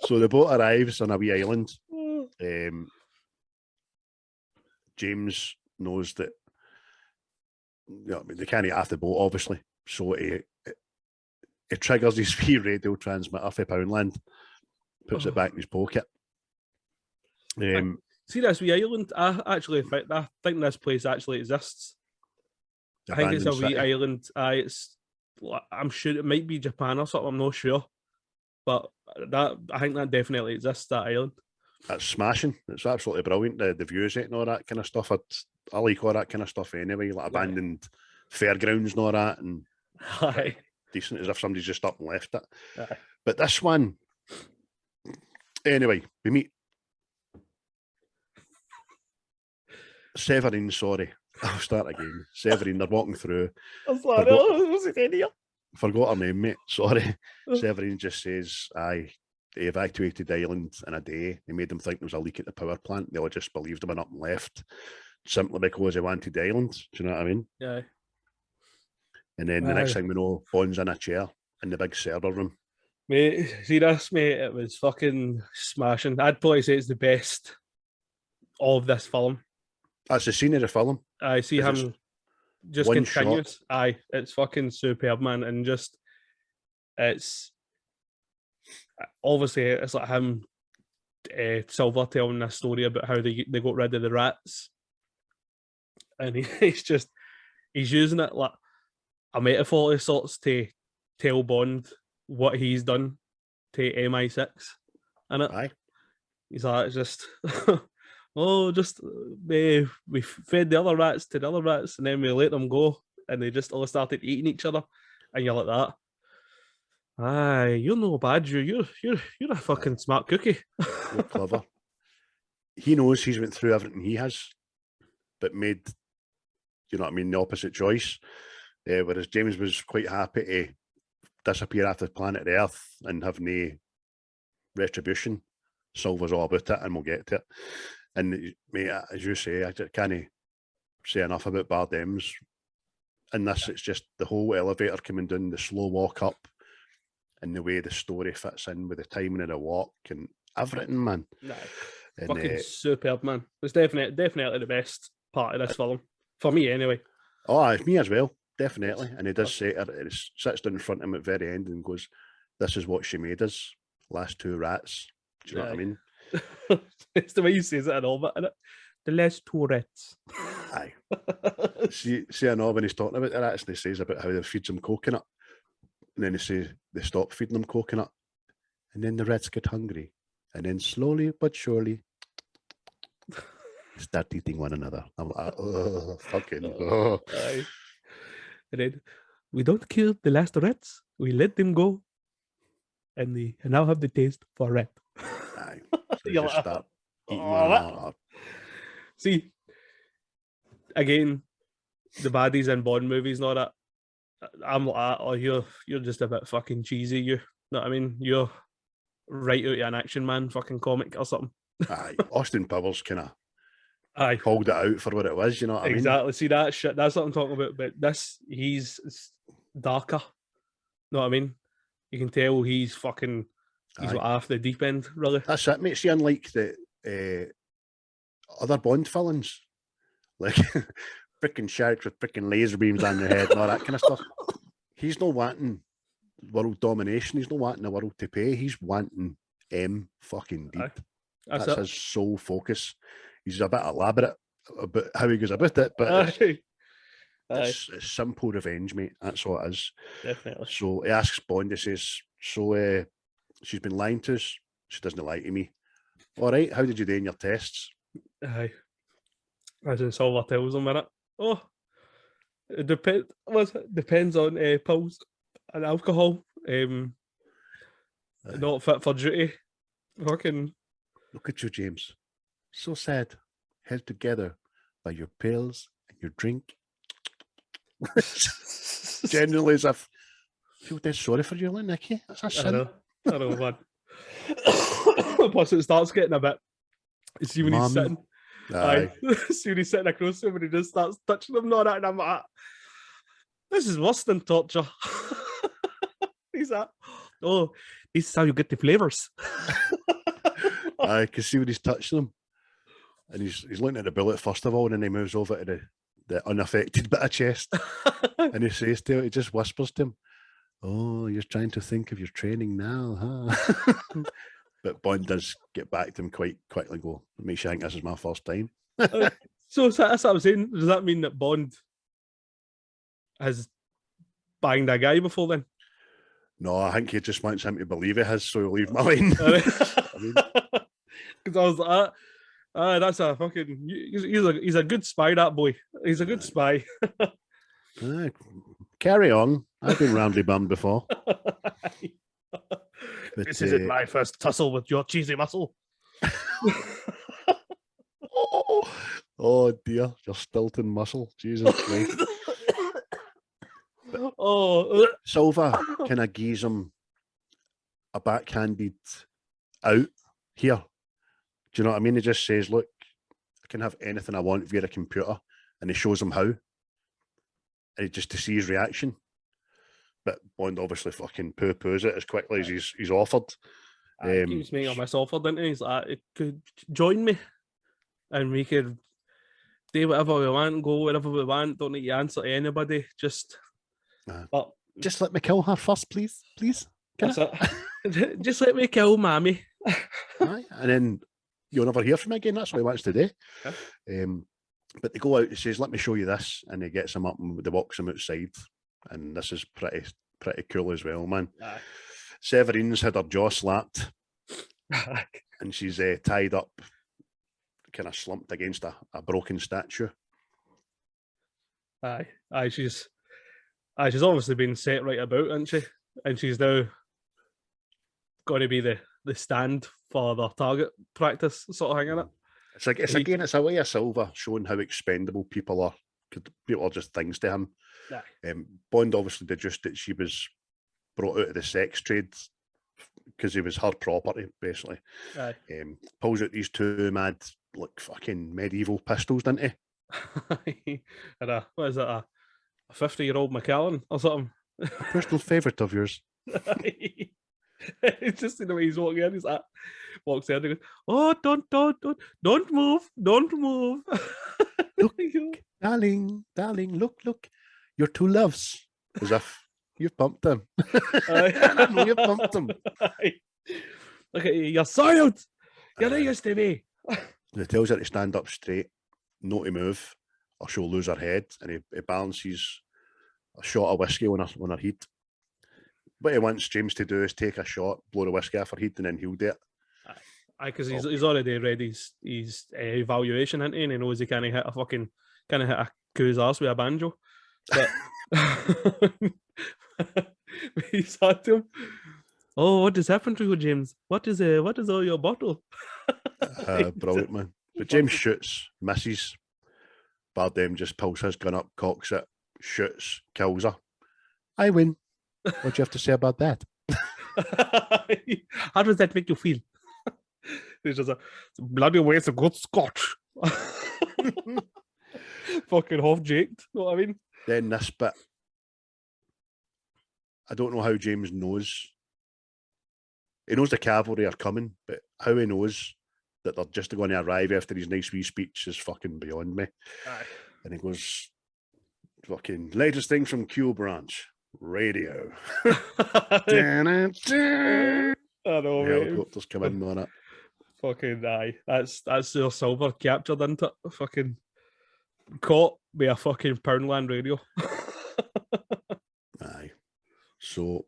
[SPEAKER 1] So the boat arrives on a wee island. James knows that they can't get off the boat, obviously. So he triggers his wee radio transmitter for Poundland, puts it back in his pocket.
[SPEAKER 2] See this wee island? I think this place actually exists. I think it's a wee island. I'm sure it might be Japan or something. I'm not sure, but I think that definitely exists. That island.
[SPEAKER 1] That's smashing. It's absolutely brilliant. The views and all that kind of stuff. I like all that kind of stuff anyway. Like abandoned fairgrounds and all that, and decent as if somebody's just up and left it.
[SPEAKER 2] Aye.
[SPEAKER 1] But this one, anyway, we meet Severine. Sorry. I'll start again. Severine, they're walking through. Forgot her name, mate. Sorry. Severine just says, aye, they evacuated the island in a day. They made them think there was a leak at the power plant. They all just believed them and up and left simply because they wanted the island. Do you know what I mean?
[SPEAKER 2] Yeah.
[SPEAKER 1] And then the next thing we know, Bond's in a chair in the big server room.
[SPEAKER 2] Mate, see this, mate? It was fucking smashing. I'd probably say it's the best of this film.
[SPEAKER 1] That's the scene of the film.
[SPEAKER 2] I see him just continues. Shot. Aye, it's fucking superb, man. And just, it's obviously, it's like him, Silver telling this story about how they got rid of the rats. And he's using it like a metaphor of sorts to tell Bond what he's done to MI6. And
[SPEAKER 1] aye.
[SPEAKER 2] He's like, just... we fed the other rats to the other rats, and then we let them go, and they just all started eating each other, and you're like that. Aye, you're no bad. You're a fucking smart cookie.
[SPEAKER 1] You're clever. He knows he's went through everything he has, but made, you know what I mean, the opposite choice. Whereas James was quite happy to disappear off the planet Earth and have no retribution. Silver's all about it, and we'll get to it. And mate, as you say, I can't say enough about Bardem's. And this, it's just the whole elevator coming down, the slow walk up, and the way the story fits in with the timing of the walk and everything, man.
[SPEAKER 2] And, fucking superb, man. It's definitely the best part of this film. For me, anyway.
[SPEAKER 1] Oh, it's me as well, definitely. And he does say it, sits down in front of him at the very end and goes, "This is what she made us, last 2 rats." Do you know what I mean?
[SPEAKER 2] It's the way he says it and all, but the last 2 rats.
[SPEAKER 1] Aye. see, I know when he's talking about the rats, and he says about how they feed them coconut, and then they stop feeding them coconut, and then the rats get hungry, and then slowly but surely start eating one another. I'm like, oh, fucking. Oh.
[SPEAKER 2] Aye. And then we don't kill the last rats; we let them go, and they now have the taste for rat.
[SPEAKER 1] Aye. So you just start eating one another.
[SPEAKER 2] See, again, the baddies in Bond movies and all that, I'm like, oh, you're just a bit fucking cheesy. You know what I mean? You're right out of an Action Man fucking comic or something.
[SPEAKER 1] Aye, Austin Powers kind of
[SPEAKER 2] Aye,
[SPEAKER 1] called it out for what it was. You know what I mean?
[SPEAKER 2] exactly. See that shit? That's what I'm talking about. But this, he's darker. Know what I mean? You can tell he's
[SPEAKER 1] Aye.
[SPEAKER 2] off the deep end, really.
[SPEAKER 1] That's it, mate. See, unlike the other Bond villains, like freaking sharks with freaking laser beams on their head and all that kind of stuff, he's not wanting world domination. He's not wanting the world to pay. He's wanting fucking deep. That's his sole focus. He's a bit elaborate about how he goes about it, but it's simple revenge, mate. That's all it is.
[SPEAKER 2] Definitely.
[SPEAKER 1] So he asks Bond, he says, so she's been lying to us. She doesn't lie to me. All right, how did you do in your tests?
[SPEAKER 2] Aye. As in Silver tells him, innit? Oh, it depends on pills and alcohol. Not fit for duty. Fucking.
[SPEAKER 1] Look at you, James. So sad. Held together by your pills and your drink. Generally, as if I feel dead sorry for you, Nicky. That's a sin.
[SPEAKER 2] I know, man. Plus, it starts getting a bit. You see when he's sitting.
[SPEAKER 1] Aye.
[SPEAKER 2] See when he's sitting across him and he just starts touching him and all that, and I'm like, this is worse than torture. He's like, oh, this is how you get the flavours.
[SPEAKER 1] Aye, because see when he's touching him, and he's looking at the bullet first of all, and then he moves over to the unaffected bit of chest, and he says to him, he just whispers to him, "Oh, you're trying to think of your training now, huh?" But Bond does get back to him quite quickly and go, "It makes you think this is my first time."
[SPEAKER 2] So that's what I'm saying. Does that mean that Bond has banged a guy before then?
[SPEAKER 1] No, I think he just wants him to believe he has, so he'll leave him alone.
[SPEAKER 2] Because I was like, that's a fucking. He's a good spy. That boy. He's a good spy.
[SPEAKER 1] Carry on. I've been roundly bummed before. But,
[SPEAKER 2] this isn't my first tussle with your cheesy muscle.
[SPEAKER 1] Oh dear, your Stilton muscle. Jesus Christ. Silva kind of gives him a backhanded out here. Do you know what I mean? He just says, look, I can have anything I want via a computer, and he shows him how. And he just to see his reaction. But Bond obviously fucking poo-poos it as quickly as he's offered.
[SPEAKER 2] He keeps making up this offer, didn't he? He's like, it could join me and we could do whatever we want, go wherever we want, don't need to answer to anybody. Just
[SPEAKER 1] let me kill her first, please.
[SPEAKER 2] That's it. Just let me kill Mammy.
[SPEAKER 1] Right. And then you'll never hear from him again. That's what he wants to do. Yeah. But they go out, he says, let me show you this. And he gets him up and they walks him outside. And this is pretty cool as well, man. Aye. Severine's had her jaw slapped. And she's tied up, kind of slumped against a broken statue.
[SPEAKER 2] Aye. She's obviously been set right about, isn't she? And she's now got to be the stand for their target practice sort of thing, isn't it?
[SPEAKER 1] It's a way of Silva showing how expendable people are. People are just things to him. Bond obviously deduced that she was brought out of the sex trade because he was her property, basically. Pulls out these two mad, like fucking medieval pistols, didn't he?
[SPEAKER 2] And what is it, a 50-year-old Macallan or something?
[SPEAKER 1] A personal favourite of yours.
[SPEAKER 2] It's just the way he's walking in. He's like, walks in and goes, "Oh, don't move.
[SPEAKER 1] Look, darling, look. Your two loves." As if you've pumped them. You've pumped them.
[SPEAKER 2] Look at you, you're soiled. You're not used to me.
[SPEAKER 1] He tells her to stand up straight, not to move, or she'll lose her head. And he balances a shot of whiskey on her head. What he wants James to do is take a shot, blow the whiskey off her head, and then he'll do it.
[SPEAKER 2] Because he's already read his evaluation, hasn't he? And he knows he can't hit a coo's arse with a banjo. But he said to him, "Oh, what has happened to you, James? What is all your bottle?"
[SPEAKER 1] Brilliant, man. But James shoots, misses. Bardem just pulls his gun up, cocks it, shoots, kills her. I win. What do you have to say about that?
[SPEAKER 2] How does that make you feel? It's just a bloody waste of good scotch. Fucking half jaked, you know what I mean?
[SPEAKER 1] Then this bit, I don't know how James knows. He knows the cavalry are coming, but how he knows that they're just going to arrive after his nice wee speech is fucking beyond me.
[SPEAKER 2] Aye.
[SPEAKER 1] And he goes, fucking, latest things from Q Branch, radio.
[SPEAKER 2] I know,
[SPEAKER 1] The
[SPEAKER 2] mate.
[SPEAKER 1] helicopters come in on it.
[SPEAKER 2] Fucking aye. That's their silver captured into it. Fucking caught by a fucking Poundland radio.
[SPEAKER 1] Aye. So,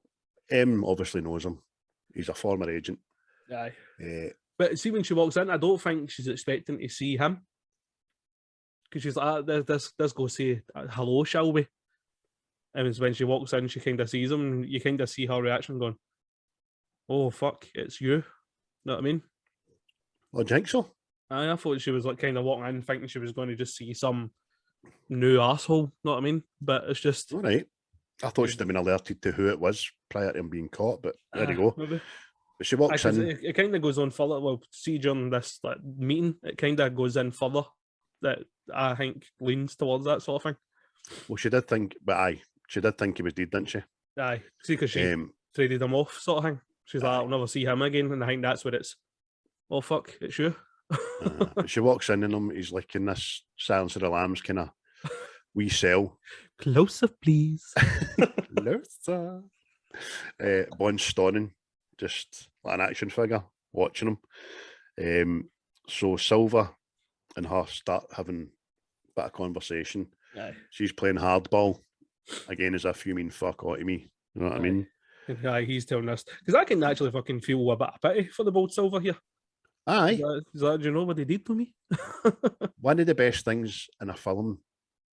[SPEAKER 1] obviously knows him. He's a former agent.
[SPEAKER 2] Aye. But see, when she walks in, I don't think she's expecting to see him. Because she's like, let's go say hello, shall we? And when she walks in, she kind of sees him, and you kind of see her reaction going, oh, fuck, it's you. Know what I mean?
[SPEAKER 1] I think so.
[SPEAKER 2] I thought she was like kind of walking in thinking she was going to just see some new asshole, know what I mean? But it's just...
[SPEAKER 1] All right. I thought she'd have been alerted to who it was prior to him being caught, but there you go.
[SPEAKER 2] Maybe.
[SPEAKER 1] But she walks in.
[SPEAKER 2] It kind of goes on further. Well, see, during this meeting, it kind of goes in further that I think leans towards that sort of thing.
[SPEAKER 1] Well, she did think, but aye, she did think he was dead, didn't she?
[SPEAKER 2] Aye. See, because she traded him off, sort of thing. She's like, I'll never see him again. And I think that's where it's, oh, fuck, it's you.
[SPEAKER 1] But she walks in and him, he's like in this Silence of the Lambs kind of wee cell.
[SPEAKER 2] Closer, please.
[SPEAKER 1] Closer. Bond's stunning, just like an action figure, watching him. So Silva and her start having a bit of conversation.
[SPEAKER 2] Aye.
[SPEAKER 1] She's playing hardball, again, as if you mean fuck all to me. You know what I mean?
[SPEAKER 2] Aye, he's telling us. Because I can actually fucking feel a bit of pity for the bold Silva here.
[SPEAKER 1] Aye.
[SPEAKER 2] Do you know what they did to me?
[SPEAKER 1] One of the best things in a film,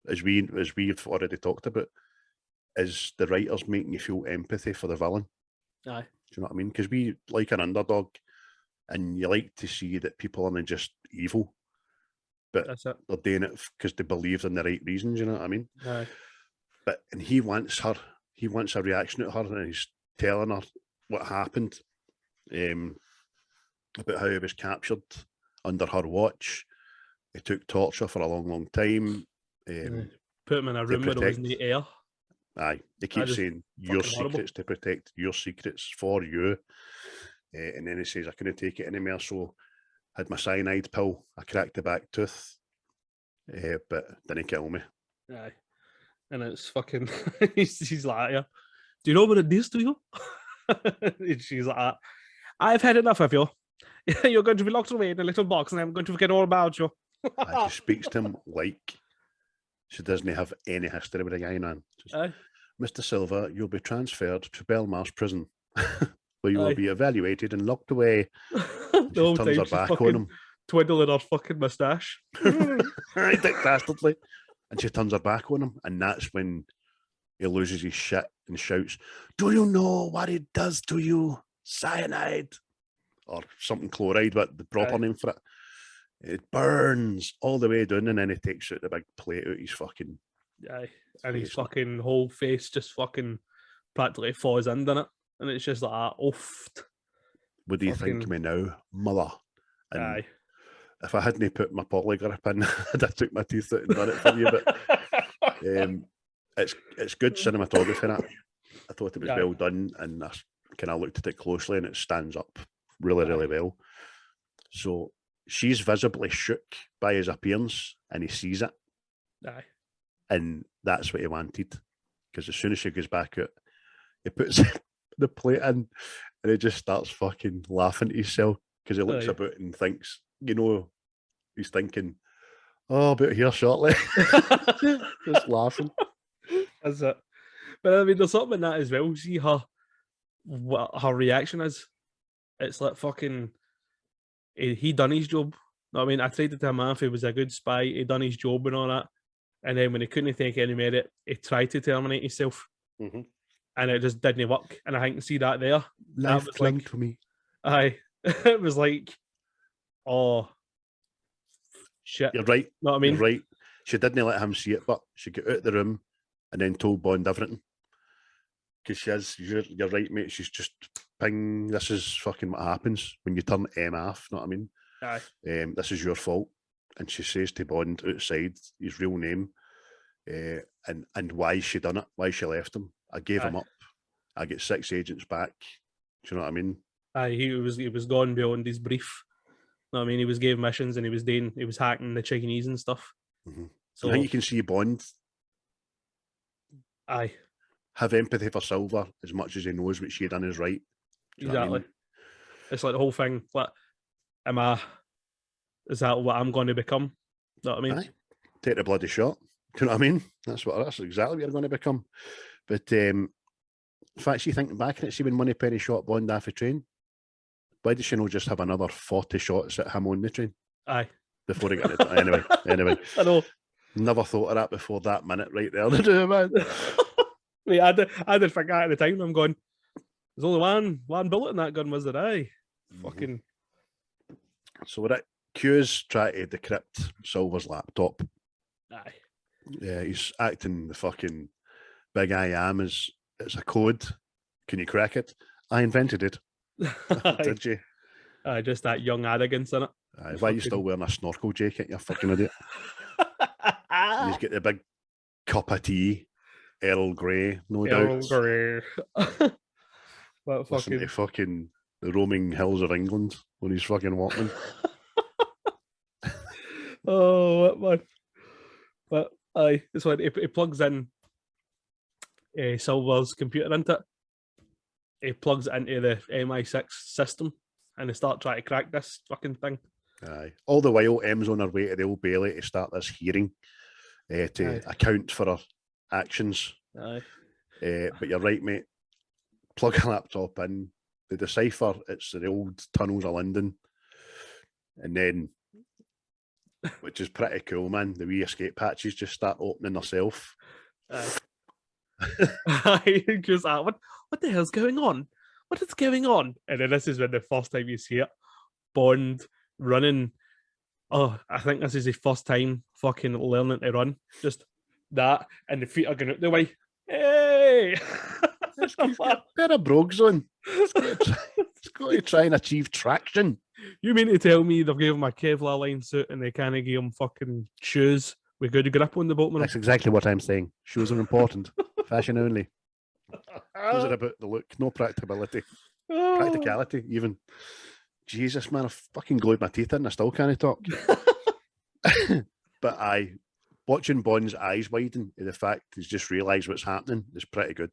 [SPEAKER 1] as we've already talked about, is the writers making you feel empathy for the villain.
[SPEAKER 2] Aye.
[SPEAKER 1] Do you know what I mean? Because we like an underdog, and you like to see that people aren't just evil, but they're doing it because they believe in the right reasons. You know what I mean?
[SPEAKER 2] Aye.
[SPEAKER 1] And he wants a reaction at her, and he's telling her what happened, about how he was captured under her watch. He took torture for a long, long time.
[SPEAKER 2] Put him in a room where there wasn't the air.
[SPEAKER 1] Aye, they keep saying your secrets to protect your secrets for you. And then he says, I couldn't take it anymore, so I had my cyanide pill. I cracked the back tooth, but didn't kill me.
[SPEAKER 2] Aye. And it's fucking, he's like, yeah. Do you know what it does to you? And she's like, I've had enough of you. You're going to be locked away in a little box and I'm going to forget all about you.
[SPEAKER 1] She speaks to him like she doesn't have any history with the guy, man. Mr. Silva, you'll be transferred to Belmarsh Prison, where you will be evaluated and locked away. She turns her back on him.
[SPEAKER 2] Twiddling her fucking moustache.
[SPEAKER 1] Dastardly. And she turns her back on him, and that's when he loses his shit and shouts, do you know what it does to you? Cyanide. Or something chloride, but the proper name for it. It burns all the way down, and then he takes out the big plate out his fucking...
[SPEAKER 2] Aye. And his fucking whole face just fucking practically falls in, doesn't it? And it's just like, oofed.
[SPEAKER 1] What do you think of me now, mother? And
[SPEAKER 2] aye.
[SPEAKER 1] If I hadn't put my polygraph in, I'd have took my teeth out and done it for you, but it's good cinematography in it. I thought it was well done, and I kind of looked at it closely, and it stands up really, really well. So she's visibly shook by his appearance, and he sees it.
[SPEAKER 2] Aye.
[SPEAKER 1] And that's what he wanted, because as soon as she goes back out, he puts the plate in, and he just starts fucking laughing to himself, because he looks about and thinks, he's thinking, oh, about here shortly. Just laughing.
[SPEAKER 2] That's it. But I mean, there's something in that as well. See what her reaction is. It's like fucking, he done his job. I mean, I tried to tell him if he was a good spy, he done his job and all that. And then when he couldn't take any merit, he tried to terminate himself. Mm-hmm. And it just didn't work. And I think see that there.
[SPEAKER 1] Life clung to me.
[SPEAKER 2] Aye. It was like, oh, shit.
[SPEAKER 1] You're right.
[SPEAKER 2] Know what I mean?
[SPEAKER 1] You're right. She didn't let him see it, but she got out of the room and then told Bond everything. Because she is, you're right, mate. She's just ping. This is fucking what happens when you turn M off. Know what I mean?
[SPEAKER 2] Aye.
[SPEAKER 1] This is your fault. And she says to Bond outside his real name, and why she done it, why she left him. I gave him up. I get 6 agents back. Do you know what I mean?
[SPEAKER 2] Aye, he was gone beyond his brief. You know what I mean? He was giving missions and he was hacking the Chinese and stuff.
[SPEAKER 1] Mm-hmm.
[SPEAKER 2] So
[SPEAKER 1] I think you can see Bond
[SPEAKER 2] aye.
[SPEAKER 1] have empathy for Silver as much as he knows what she done is right.
[SPEAKER 2] Exactly.
[SPEAKER 1] I mean?
[SPEAKER 2] It's like the whole thing. Like, is that what I'm going to become? You know what I mean?
[SPEAKER 1] Aye. Take the bloody shot. Do you know what I mean? That's exactly what you're going to become. But in fact, she thinking back on it, see when Moneypenny shot Bond off a train, why did she not just have another 40 shots at him on the train?
[SPEAKER 2] Aye.
[SPEAKER 1] Before he got it. Anyway.
[SPEAKER 2] I know.
[SPEAKER 1] Never thought of that before that minute right there. Man.
[SPEAKER 2] Wait, I did think that at the time. I'm going, there's only one bullet in that gun, was there? Aye.
[SPEAKER 1] Mm-hmm.
[SPEAKER 2] Fucking.
[SPEAKER 1] So we're at Q's trying to decrypt Silver's laptop.
[SPEAKER 2] Aye.
[SPEAKER 1] Yeah, he's acting the fucking big I am as it's a code. Can you crack it? I invented it. Did you?
[SPEAKER 2] Aye, just that young arrogance in it.
[SPEAKER 1] Aye, why are you still wearing a snorkel jacket, you fucking idiot? He's got the big cup of tea, Earl Grey, no doubt.
[SPEAKER 2] Earl Grey.
[SPEAKER 1] Listen to fucking the roaming hills of England when he's fucking walking.
[SPEAKER 2] Oh, what man. But aye, it's when he plugs in Silver's computer into it. He plugs it into the MI6 system and they start trying to crack this fucking thing.
[SPEAKER 1] Aye. All the while, M's on her way to the Old Bailey to start this hearing to account for her actions.
[SPEAKER 2] Aye.
[SPEAKER 1] But you're right, mate. Plug a laptop in. They decipher it's the old tunnels of London. And then, which is pretty cool, man, the wee escape hatches just start opening themselves.
[SPEAKER 2] Just what the hell's going on? What is going on? And then this is when the first time you see it, Bond running. Oh, I think this is his first time fucking learning to run. Just that, and the feet are going out the way. Hey!
[SPEAKER 1] It's got a pair of brogues on. It's got to try and achieve traction.
[SPEAKER 2] You mean to tell me they've given him a Kevlar line suit and they can't give him fucking shoes with good grip on the boat?
[SPEAKER 1] That's exactly what I'm saying. Shoes are important. Fashion only. Those are about the look, no practicality. Practicality, even. Jesus, man, I fucking glued my teeth in. I still can't talk. But watching Bond's eyes widen to the fact he's just realised what's happening is pretty good.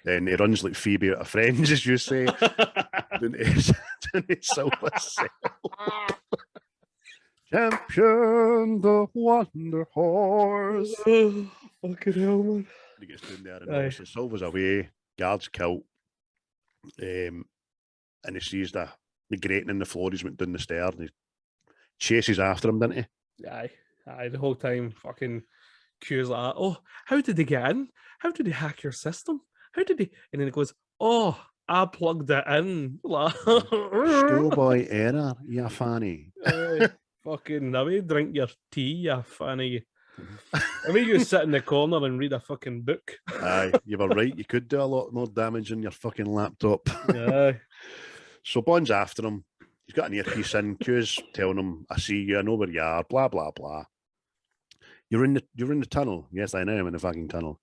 [SPEAKER 1] Then he runs like Phoebe out of Friends, as you say. Champion, the Wonder Horse.
[SPEAKER 2] Fucking hell, man.
[SPEAKER 1] He gets down there and obviously Silver's away, guards killed, and he sees the grating in the floor. He's went down the stairs and he chases after him, doesn't he?
[SPEAKER 2] Aye, the whole time fucking Q's like, oh, how did they get in? How did they hack your system? How did they? And then it goes, oh, I plugged it in.
[SPEAKER 1] Schoolboy error, you fanny.
[SPEAKER 2] Fucking Naomi, drink your tea, you fanny. I mean, you sit in the corner and read a fucking book.
[SPEAKER 1] Aye, you were right. You could do a lot more damage on your fucking laptop.
[SPEAKER 2] Aye.
[SPEAKER 1] So Bond's after him. He's got an earpiece in. Q's telling him, I see you, I know where you are, blah, blah, blah. You're in the tunnel. Yes, I know I'm in the fucking tunnel.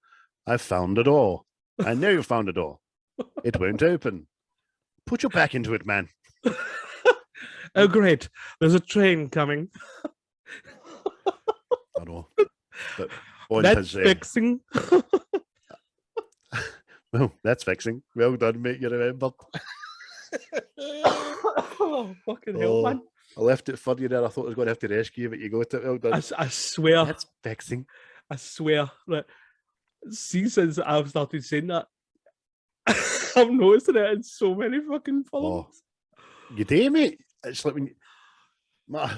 [SPEAKER 1] I've found a door. I know you found a door. It won't open. Put your back into it, man.
[SPEAKER 2] Oh, great. There's a train coming.
[SPEAKER 1] I know. But Bond
[SPEAKER 2] that's
[SPEAKER 1] has...
[SPEAKER 2] fixing.
[SPEAKER 1] Well, that's fixing. Well done, mate. You remembered.
[SPEAKER 2] Oh, fucking hell, man.
[SPEAKER 1] I left it for you there. I thought I was going to have to rescue you, but you got it. Well done.
[SPEAKER 2] I swear.
[SPEAKER 1] That's fixing.
[SPEAKER 2] I swear. Like, see, since I've started saying that, I'm noticing it in so many fucking films.
[SPEAKER 1] You do, mate. It's like when you... my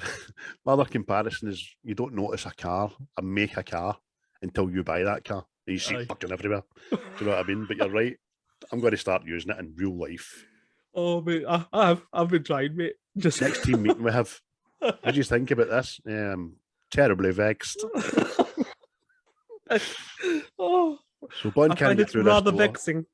[SPEAKER 1] other comparison is you don't notice a car, make a car, until you buy that car. And you see it fucking everywhere. Do you know what I mean? But you're right. I'm going to start using it in real life.
[SPEAKER 2] Oh, mate, I've been trying, mate. Just
[SPEAKER 1] next team meeting we have. What do you think about this? I'm terribly vexed.
[SPEAKER 2] Oh,
[SPEAKER 1] So Bond
[SPEAKER 2] I
[SPEAKER 1] can't
[SPEAKER 2] find
[SPEAKER 1] get
[SPEAKER 2] it
[SPEAKER 1] through
[SPEAKER 2] rather
[SPEAKER 1] this door.
[SPEAKER 2] vexing.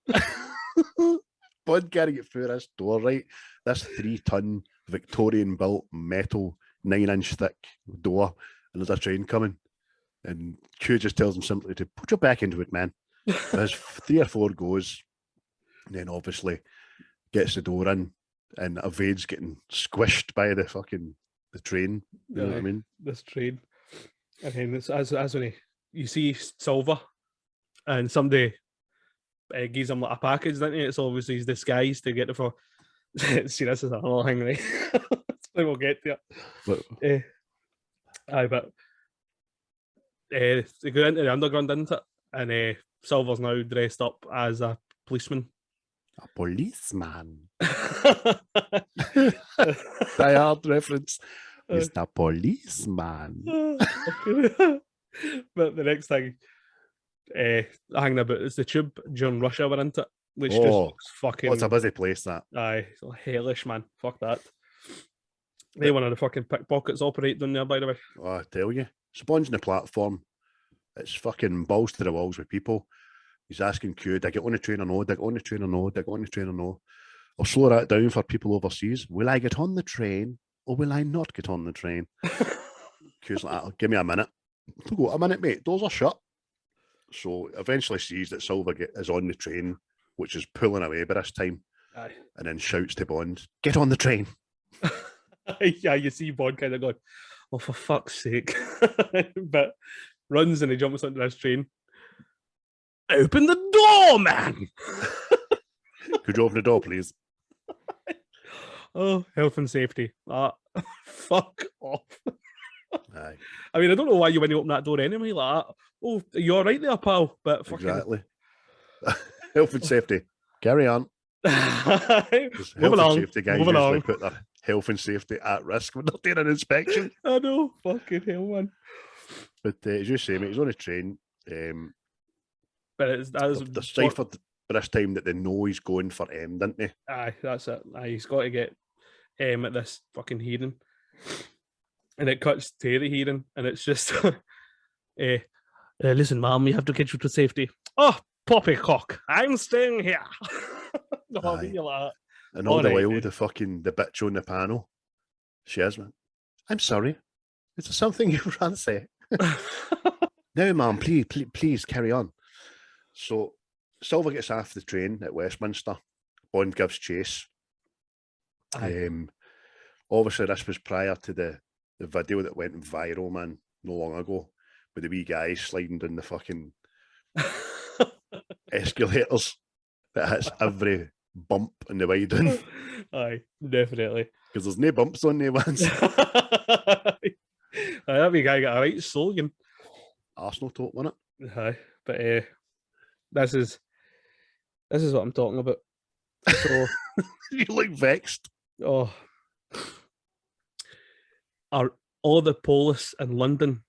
[SPEAKER 1] Bond can't get through this door, right? This 3-ton Victorian-built metal 9-inch thick door, and there's a train coming. And Q just tells him simply to put your back into it, man. There's 3 or 4 goes, and then obviously gets the door in, and evades getting squished by the train. You know what I mean?
[SPEAKER 2] This train. And then it's as when you see Silver, and somebody gives him like a package, doesn't he? It's obviously his disguise to get it for. See, this is another thing, right? We'll get to it. But they go into the underground, isn't it? And Silver's now dressed up as a policeman.
[SPEAKER 1] A policeman. Die Hard reference. Mr. Policeman.
[SPEAKER 2] But the next thing hanging about is the tube during rush hour, isn't it? Which just looks fucking...
[SPEAKER 1] It's a busy place, that.
[SPEAKER 2] Aye, it's hellish, man. Fuck that. They one of the fucking pickpockets operate down there, by the way.
[SPEAKER 1] Oh, I tell you. So Bond's on the platform. It's fucking balls to the walls with people. He's asking Q, did I get on the train or no? Did I get on the train or no? Did I get on the train or no? I'll slow that down for people overseas. Will I get on the train or will I not get on the train? Q's like, give me a minute. Go, a minute, mate. Doors are shut. So eventually sees that Silver is on the train, which is pulling away by this time.
[SPEAKER 2] Aye.
[SPEAKER 1] And then shouts to Bond, get on the train.
[SPEAKER 2] Yeah, you see Bond kind of going, oh, for fuck's sake. But runs and he jumps onto this train. Open the door, man!
[SPEAKER 1] Could you open the door, please?
[SPEAKER 2] Oh, health and safety. Fuck off.
[SPEAKER 1] Aye.
[SPEAKER 2] I mean, I don't know why you when you open that door anyway, like that. Oh, you're right there, pal. But fucking...
[SPEAKER 1] Exactly. Health and safety. Carry on.
[SPEAKER 2] Health
[SPEAKER 1] and safety guys usually put their health and safety at risk when they're doing an inspection.
[SPEAKER 2] I know, fucking hell, man.
[SPEAKER 1] But as you say, mate, he's on a train.
[SPEAKER 2] But they're
[SPEAKER 1] deciphered by this time that they know he's going for M, didn't they?
[SPEAKER 2] Aye, that's it. Aye, he's got to get M at this fucking hearing. And it cuts to the hearing, and it's just, listen, ma'am, we have to get you to safety. Oh, poppycock, I'm staying here. No, I mean, you're like that.
[SPEAKER 1] And all the while, the bitch on the panel, she is, man. I'm sorry. Is there something you want to say? No, ma'am, please carry on. So, Silver gets off the train at Westminster. Bond gives chase. Obviously, this was prior to the video that went viral, man, no long ago, with the wee guy sliding down the fucking escalators that hits every bump on the way down.
[SPEAKER 2] Aye, definitely.
[SPEAKER 1] Because there's no bumps on the ones.
[SPEAKER 2] That wee guy got a right slogan.
[SPEAKER 1] Arsenal talk, wasn't
[SPEAKER 2] it? Aye, but this is what I'm talking about. So
[SPEAKER 1] you look vexed.
[SPEAKER 2] Oh, are all the police in London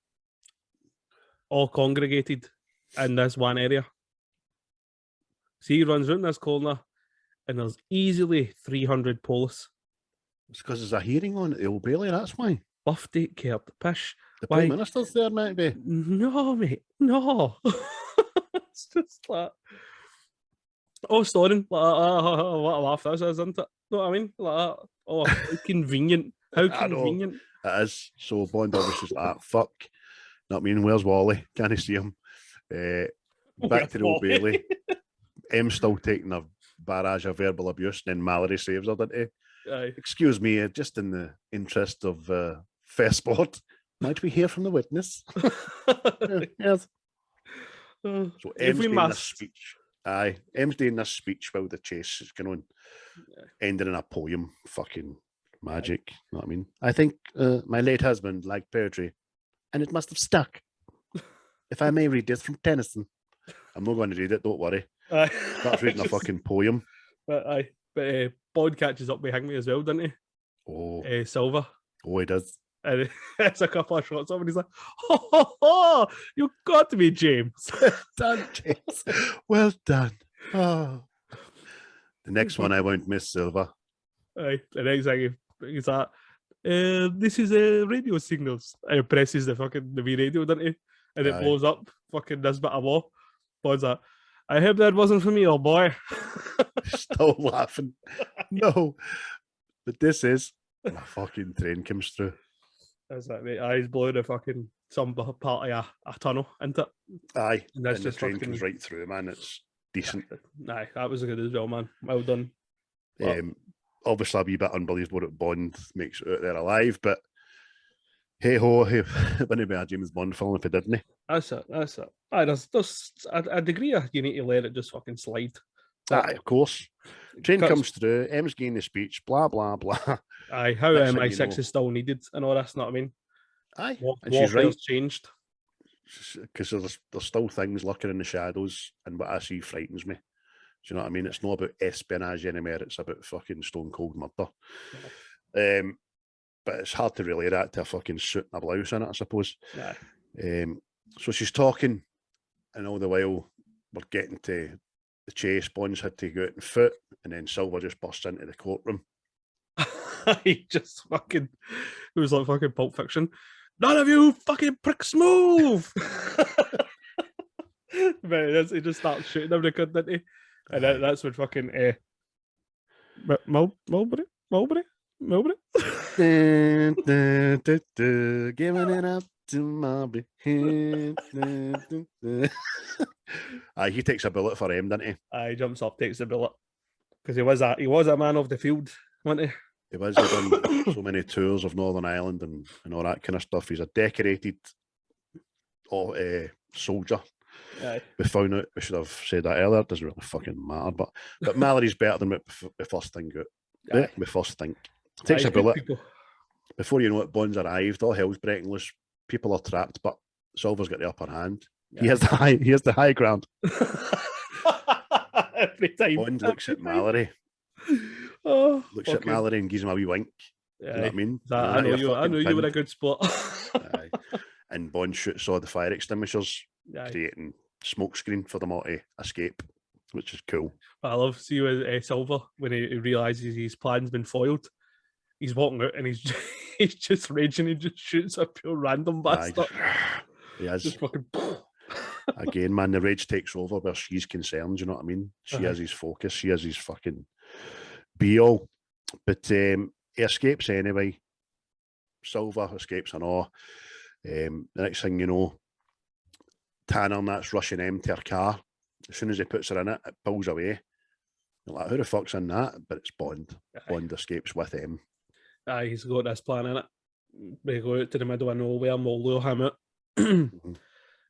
[SPEAKER 2] all congregated in this one area? See, he runs around this corner, and there's easily 300 police.
[SPEAKER 1] It's because there's a hearing on at the Old Bailey, that's why.
[SPEAKER 2] Buffy cared the pish.
[SPEAKER 1] The Prime Minister's there, might be.
[SPEAKER 2] No, mate, no. It's just like, oh, Storing, what a laugh this is, isn't it? Know what I mean? Like, oh, how convenient. How convenient.
[SPEAKER 1] It is. So Bond obviously is like, fuck. Not mean, where's Wally? Can't see him? Back to the Old Bailey. M's still taking a barrage of verbal abuse, and then Mallory saves her, didn't he?
[SPEAKER 2] Aye.
[SPEAKER 1] Excuse me, just in the interest of fair sport, might we hear from the witness? Yes. So M's doing this speech. Aye, M's doing this speech while the chase is going on, ending in a poem. Fucking magic. You know what I mean? I think my late husband liked poetry, and it must have stuck. If I may read this from Tennyson. I'm not going to read it, don't worry. Starts reading a fucking poem.
[SPEAKER 2] But Bond catches up with Hangme as well, doesn't he?
[SPEAKER 1] Oh.
[SPEAKER 2] Silver.
[SPEAKER 1] Oh, he does.
[SPEAKER 2] And it's a couple of shots of him, and he's like, oh, you've got to be James.
[SPEAKER 1] Done, James. Well done. Oh. The next one, I won't miss Silver.
[SPEAKER 2] Aye, the next thing he's like, this is radio signals. And he presses the wee radio, doesn't he? And it blows up fucking this bit of wall. Bond's like, I hope that wasn't for me, old boy.
[SPEAKER 1] Still laughing. No. But this is my fucking train comes through.
[SPEAKER 2] That's that, mate. He's blowing a fucking some part of a tunnel into it.
[SPEAKER 1] Aye.
[SPEAKER 2] And that's
[SPEAKER 1] and
[SPEAKER 2] just
[SPEAKER 1] the train
[SPEAKER 2] fucking...
[SPEAKER 1] comes right through, man. It's decent.
[SPEAKER 2] Aye, that was a good as well, man. Well done.
[SPEAKER 1] Obviously a wee bit unbelievable that Bond makes it out there alive, but hey ho, he wouldn't be a James Bond film if he didn't.
[SPEAKER 2] That's it. Aye, there's a degree of you need to let it just fucking slide.
[SPEAKER 1] Aye, of course. Train comes through, M's getting the speech, blah, blah, blah.
[SPEAKER 2] Aye, how MI6 is still needed and all that's, know what I mean?
[SPEAKER 1] Aye, and she's right.
[SPEAKER 2] Changed.
[SPEAKER 1] Because there's still things lurking in the shadows, and what I see frightens me. Do you know what I mean? It's not about espionage anymore, it's about fucking stone cold murder. Yeah. But it's hard to relay that to a fucking suit and a blouse in it, I suppose. Yeah. So she's talking, and all the while we're getting to the chase. Bond's had to go out on foot, and then Silver just bursts into the courtroom.
[SPEAKER 2] He just fucking, it was like fucking Pulp Fiction. None of you fucking pricks move! But he just starts shooting everybody, didn't he? And that's when fucking Mulberry.
[SPEAKER 1] Giving it up to Mulberry. He takes a bullet for him, doesn't he?
[SPEAKER 2] He jumps up, takes the bullet. Because he was a man of the field, wasn't he?
[SPEAKER 1] He was. He's done so many tours of Northern Ireland and all that kind of stuff. He's a decorated soldier.
[SPEAKER 2] Aye.
[SPEAKER 1] We found out, we should have said that earlier, it doesn't really fucking matter, but Mallory's better than what we first think out. Yeah, we first think. Takes a bullet. Before you know it, Bond's arrived, all hell's breaking loose, people are trapped, but Silver's got the upper hand. Yeah. He has the high ground.
[SPEAKER 2] Every time.
[SPEAKER 1] Bond looks at Mallory. Looks at Mallory and gives him a wee wink. Yeah. You know what I mean?
[SPEAKER 2] I know you were a good sport.
[SPEAKER 1] And Bond shoots all the fire extinguishers, creating smoke screen for them all to escape, which is cool.
[SPEAKER 2] I love see with Silver when he realizes his plan's been foiled. He's walking out and he's just raging. He just shoots a pure random bastard.
[SPEAKER 1] He is.
[SPEAKER 2] Just fucking.
[SPEAKER 1] Again, man, the rage takes over where she's concerned. You know what I mean? She has his focus. She has his fucking be all. But he escapes anyway. Silver escapes and all. The next thing you know, Tanner and that's rushing M to her car. As soon as he puts her in it, it pulls away. You're like, who the fuck's in that? But it's Bond. Bond escapes with M.
[SPEAKER 2] He's got this plan in it. We go out to the middle of nowhere and we'll lure him out.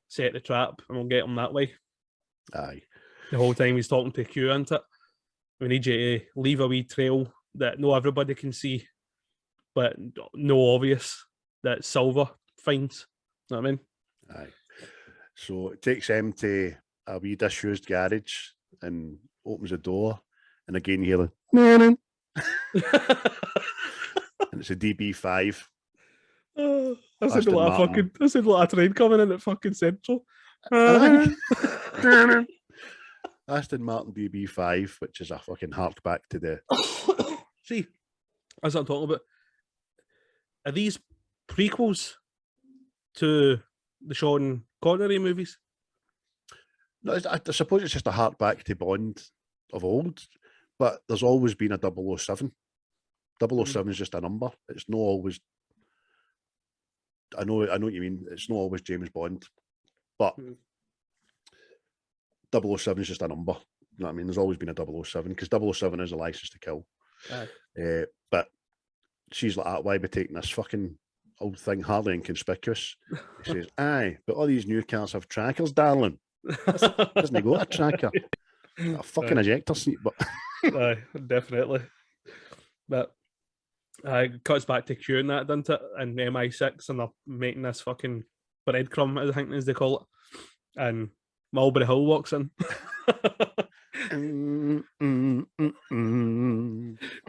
[SPEAKER 2] Set the trap and we'll get him that way.
[SPEAKER 1] Aye.
[SPEAKER 2] The whole time he's talking to Q, isn't it? We need you to leave a wee trail that no everybody can see, but no obvious that Silver finds. You know what I mean?
[SPEAKER 1] Aye. So it takes him to a wee disused garage and opens the door, and again you hear the and it's a DB5.
[SPEAKER 2] I said a lot of train coming in at fucking Central.
[SPEAKER 1] Aston Martin DB5, which is a fucking hark back to the.
[SPEAKER 2] See, as I'm talking about, are these prequels to the Sean Connery movies?
[SPEAKER 1] No, I suppose it's just a hark back to Bond of old, but there's always been a 007. 007 is just a number. It's not always. I know what you mean. It's not always James Bond, but 007 is just a number. You know what I mean? There's always been a 007 because 007 is a license to kill. But she's like, why be taking this fucking old thing hardly inconspicuous? He says, aye, but all these new cars have trackers, darling. Doesn't he got a tracker? A fucking ejector seat, but
[SPEAKER 2] definitely. But it cuts back to Q and that, doesn't it? And MI6, and they're making this fucking breadcrumb, I think as they call it. And Mulberry Hill walks in.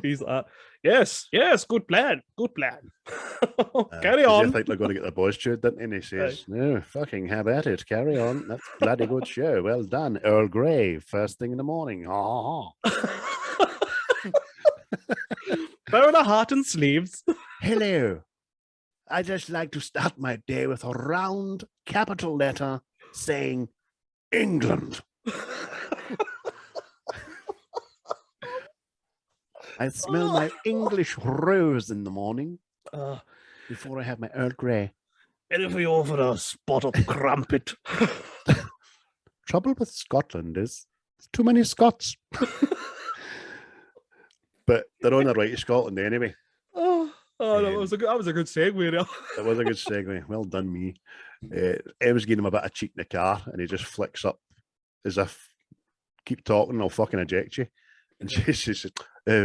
[SPEAKER 2] He's like, yes, good plan. Carry on.
[SPEAKER 1] I think they're going to get the boys chewed, didn't he? And he says, no, fucking have at it, carry on. That's a bloody good show. Well done. Earl Grey, first thing in the morning.
[SPEAKER 2] Wearing a hat and sleeves.
[SPEAKER 1] Hello. I just like to start my day with a round capital letter saying England. I smell my English rose in the morning before I have my Earl Grey.
[SPEAKER 2] Anything over a spot of crumpet.
[SPEAKER 1] Trouble with Scotland is there's too many Scots. But they're on their way to Scotland anyway.
[SPEAKER 2] That was a good segue.
[SPEAKER 1] It was a good segue. Well done, me. Emma's giving him a bit of cheek in the car, and he just flicks up as if, keep talking, I'll fucking eject you. And she says,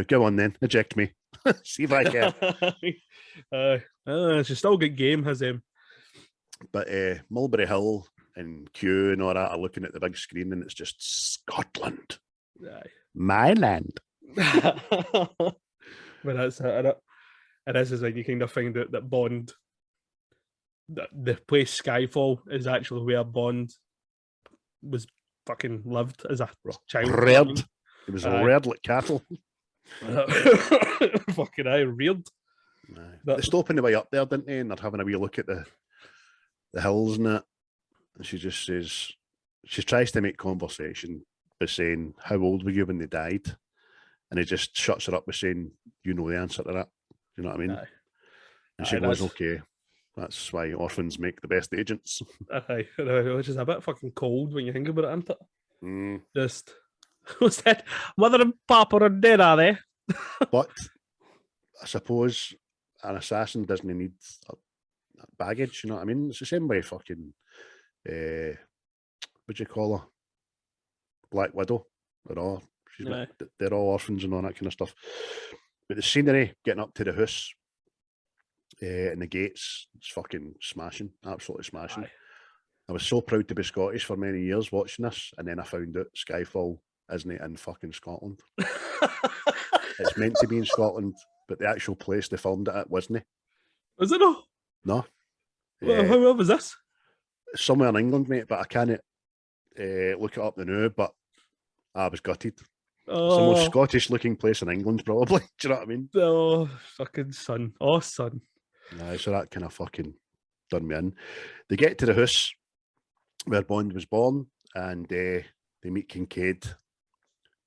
[SPEAKER 1] go on then, eject me. See if I can.
[SPEAKER 2] She's still a good game, has him.
[SPEAKER 1] But Mulberry Hill and Kew and all that are looking at the big screen, and it's just Scotland.
[SPEAKER 2] Aye.
[SPEAKER 1] My land.
[SPEAKER 2] But that's it. And this is like you kind of find out that Bond, the place Skyfall is actually where Bond was fucking lived as a child.
[SPEAKER 1] Reared. He was reared like cattle.
[SPEAKER 2] Fucking reared.
[SPEAKER 1] They stop on the way up there, didn't they? And they're having a wee look at the hills and that. And she just says, she tries to make conversation by saying, how old were you when they died? And he just shuts her up by saying, you know the answer to that. You know what I mean?
[SPEAKER 2] Aye.
[SPEAKER 1] And she goes, okay, that's why orphans make the best agents.
[SPEAKER 2] Aye, which is a bit fucking cold when you think about it, isn't it?
[SPEAKER 1] Mm.
[SPEAKER 2] Just, what's that? Mother and Papa are dead, are they?
[SPEAKER 1] But I suppose an assassin doesn't need baggage, you know what I mean? It's the same way fucking, what do you call her? Black Widow. They're all orphans and all that kind of stuff. But the scenery, getting up to the house and the gates, it's fucking smashing, absolutely smashing.
[SPEAKER 2] Aye.
[SPEAKER 1] I was so proud to be Scottish for many years watching this, and then I found out Skyfall isn't in fucking Scotland. It's meant to be in Scotland, but the actual place they filmed it at wasn't.
[SPEAKER 2] Was it not?
[SPEAKER 1] No.
[SPEAKER 2] How was this?
[SPEAKER 1] Somewhere in England, mate, but I can't look it up now, but I was gutted. It's the most Scottish-looking place in England, probably. Do you know what I mean?
[SPEAKER 2] Oh, fucking son. Oh, son.
[SPEAKER 1] Aye, so that kind of fucking done me in. They get to the house where Bond was born, and they meet Kincaid,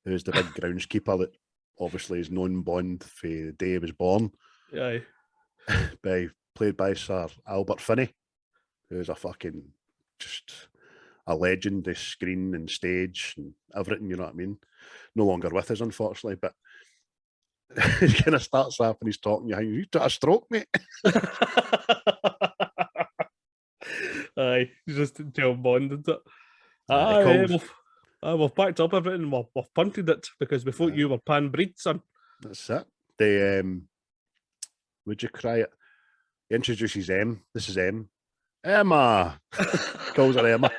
[SPEAKER 1] who's the big groundskeeper that obviously is known Bond for the day he was born.
[SPEAKER 2] Aye.
[SPEAKER 1] Played by Sir Albert Finney, who's a fucking just a legend of screen and stage and everything, you know what I mean? No longer with us, unfortunately, but he kind of starts off and he's talking, you took a stroke, mate.
[SPEAKER 2] Aye, he's just Jail Bond, isn't it? We've packed up everything, we've punted it, because we thought you were pan-breed, son.
[SPEAKER 1] That's it. They, would you cry it? He introduces M. This is M. Emma! Calls her Emma.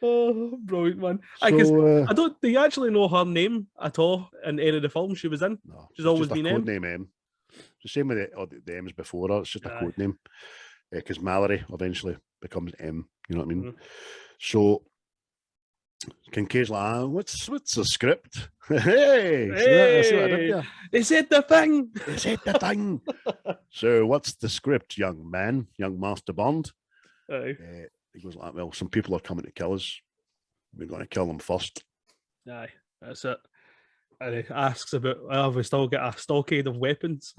[SPEAKER 2] Oh, brilliant, man.
[SPEAKER 1] So,
[SPEAKER 2] do you actually know her name at all in any of the films she was in?
[SPEAKER 1] No,
[SPEAKER 2] she's always
[SPEAKER 1] just
[SPEAKER 2] been
[SPEAKER 1] a
[SPEAKER 2] M.
[SPEAKER 1] code name M. It's the same with the M's before her, it's just a code name. Because Mallory eventually becomes M, you know what I mean? So Kincaid's like, what's the script? Hey! See what I did there?
[SPEAKER 2] They said the thing!
[SPEAKER 1] They said the thing! So what's the script, young man, young Master Bond?
[SPEAKER 2] Aye.
[SPEAKER 1] He goes like, well, some people are coming to kill us. We're going to kill them first.
[SPEAKER 2] Aye, that's it. And he asks about, have we still got a stockade of weapons?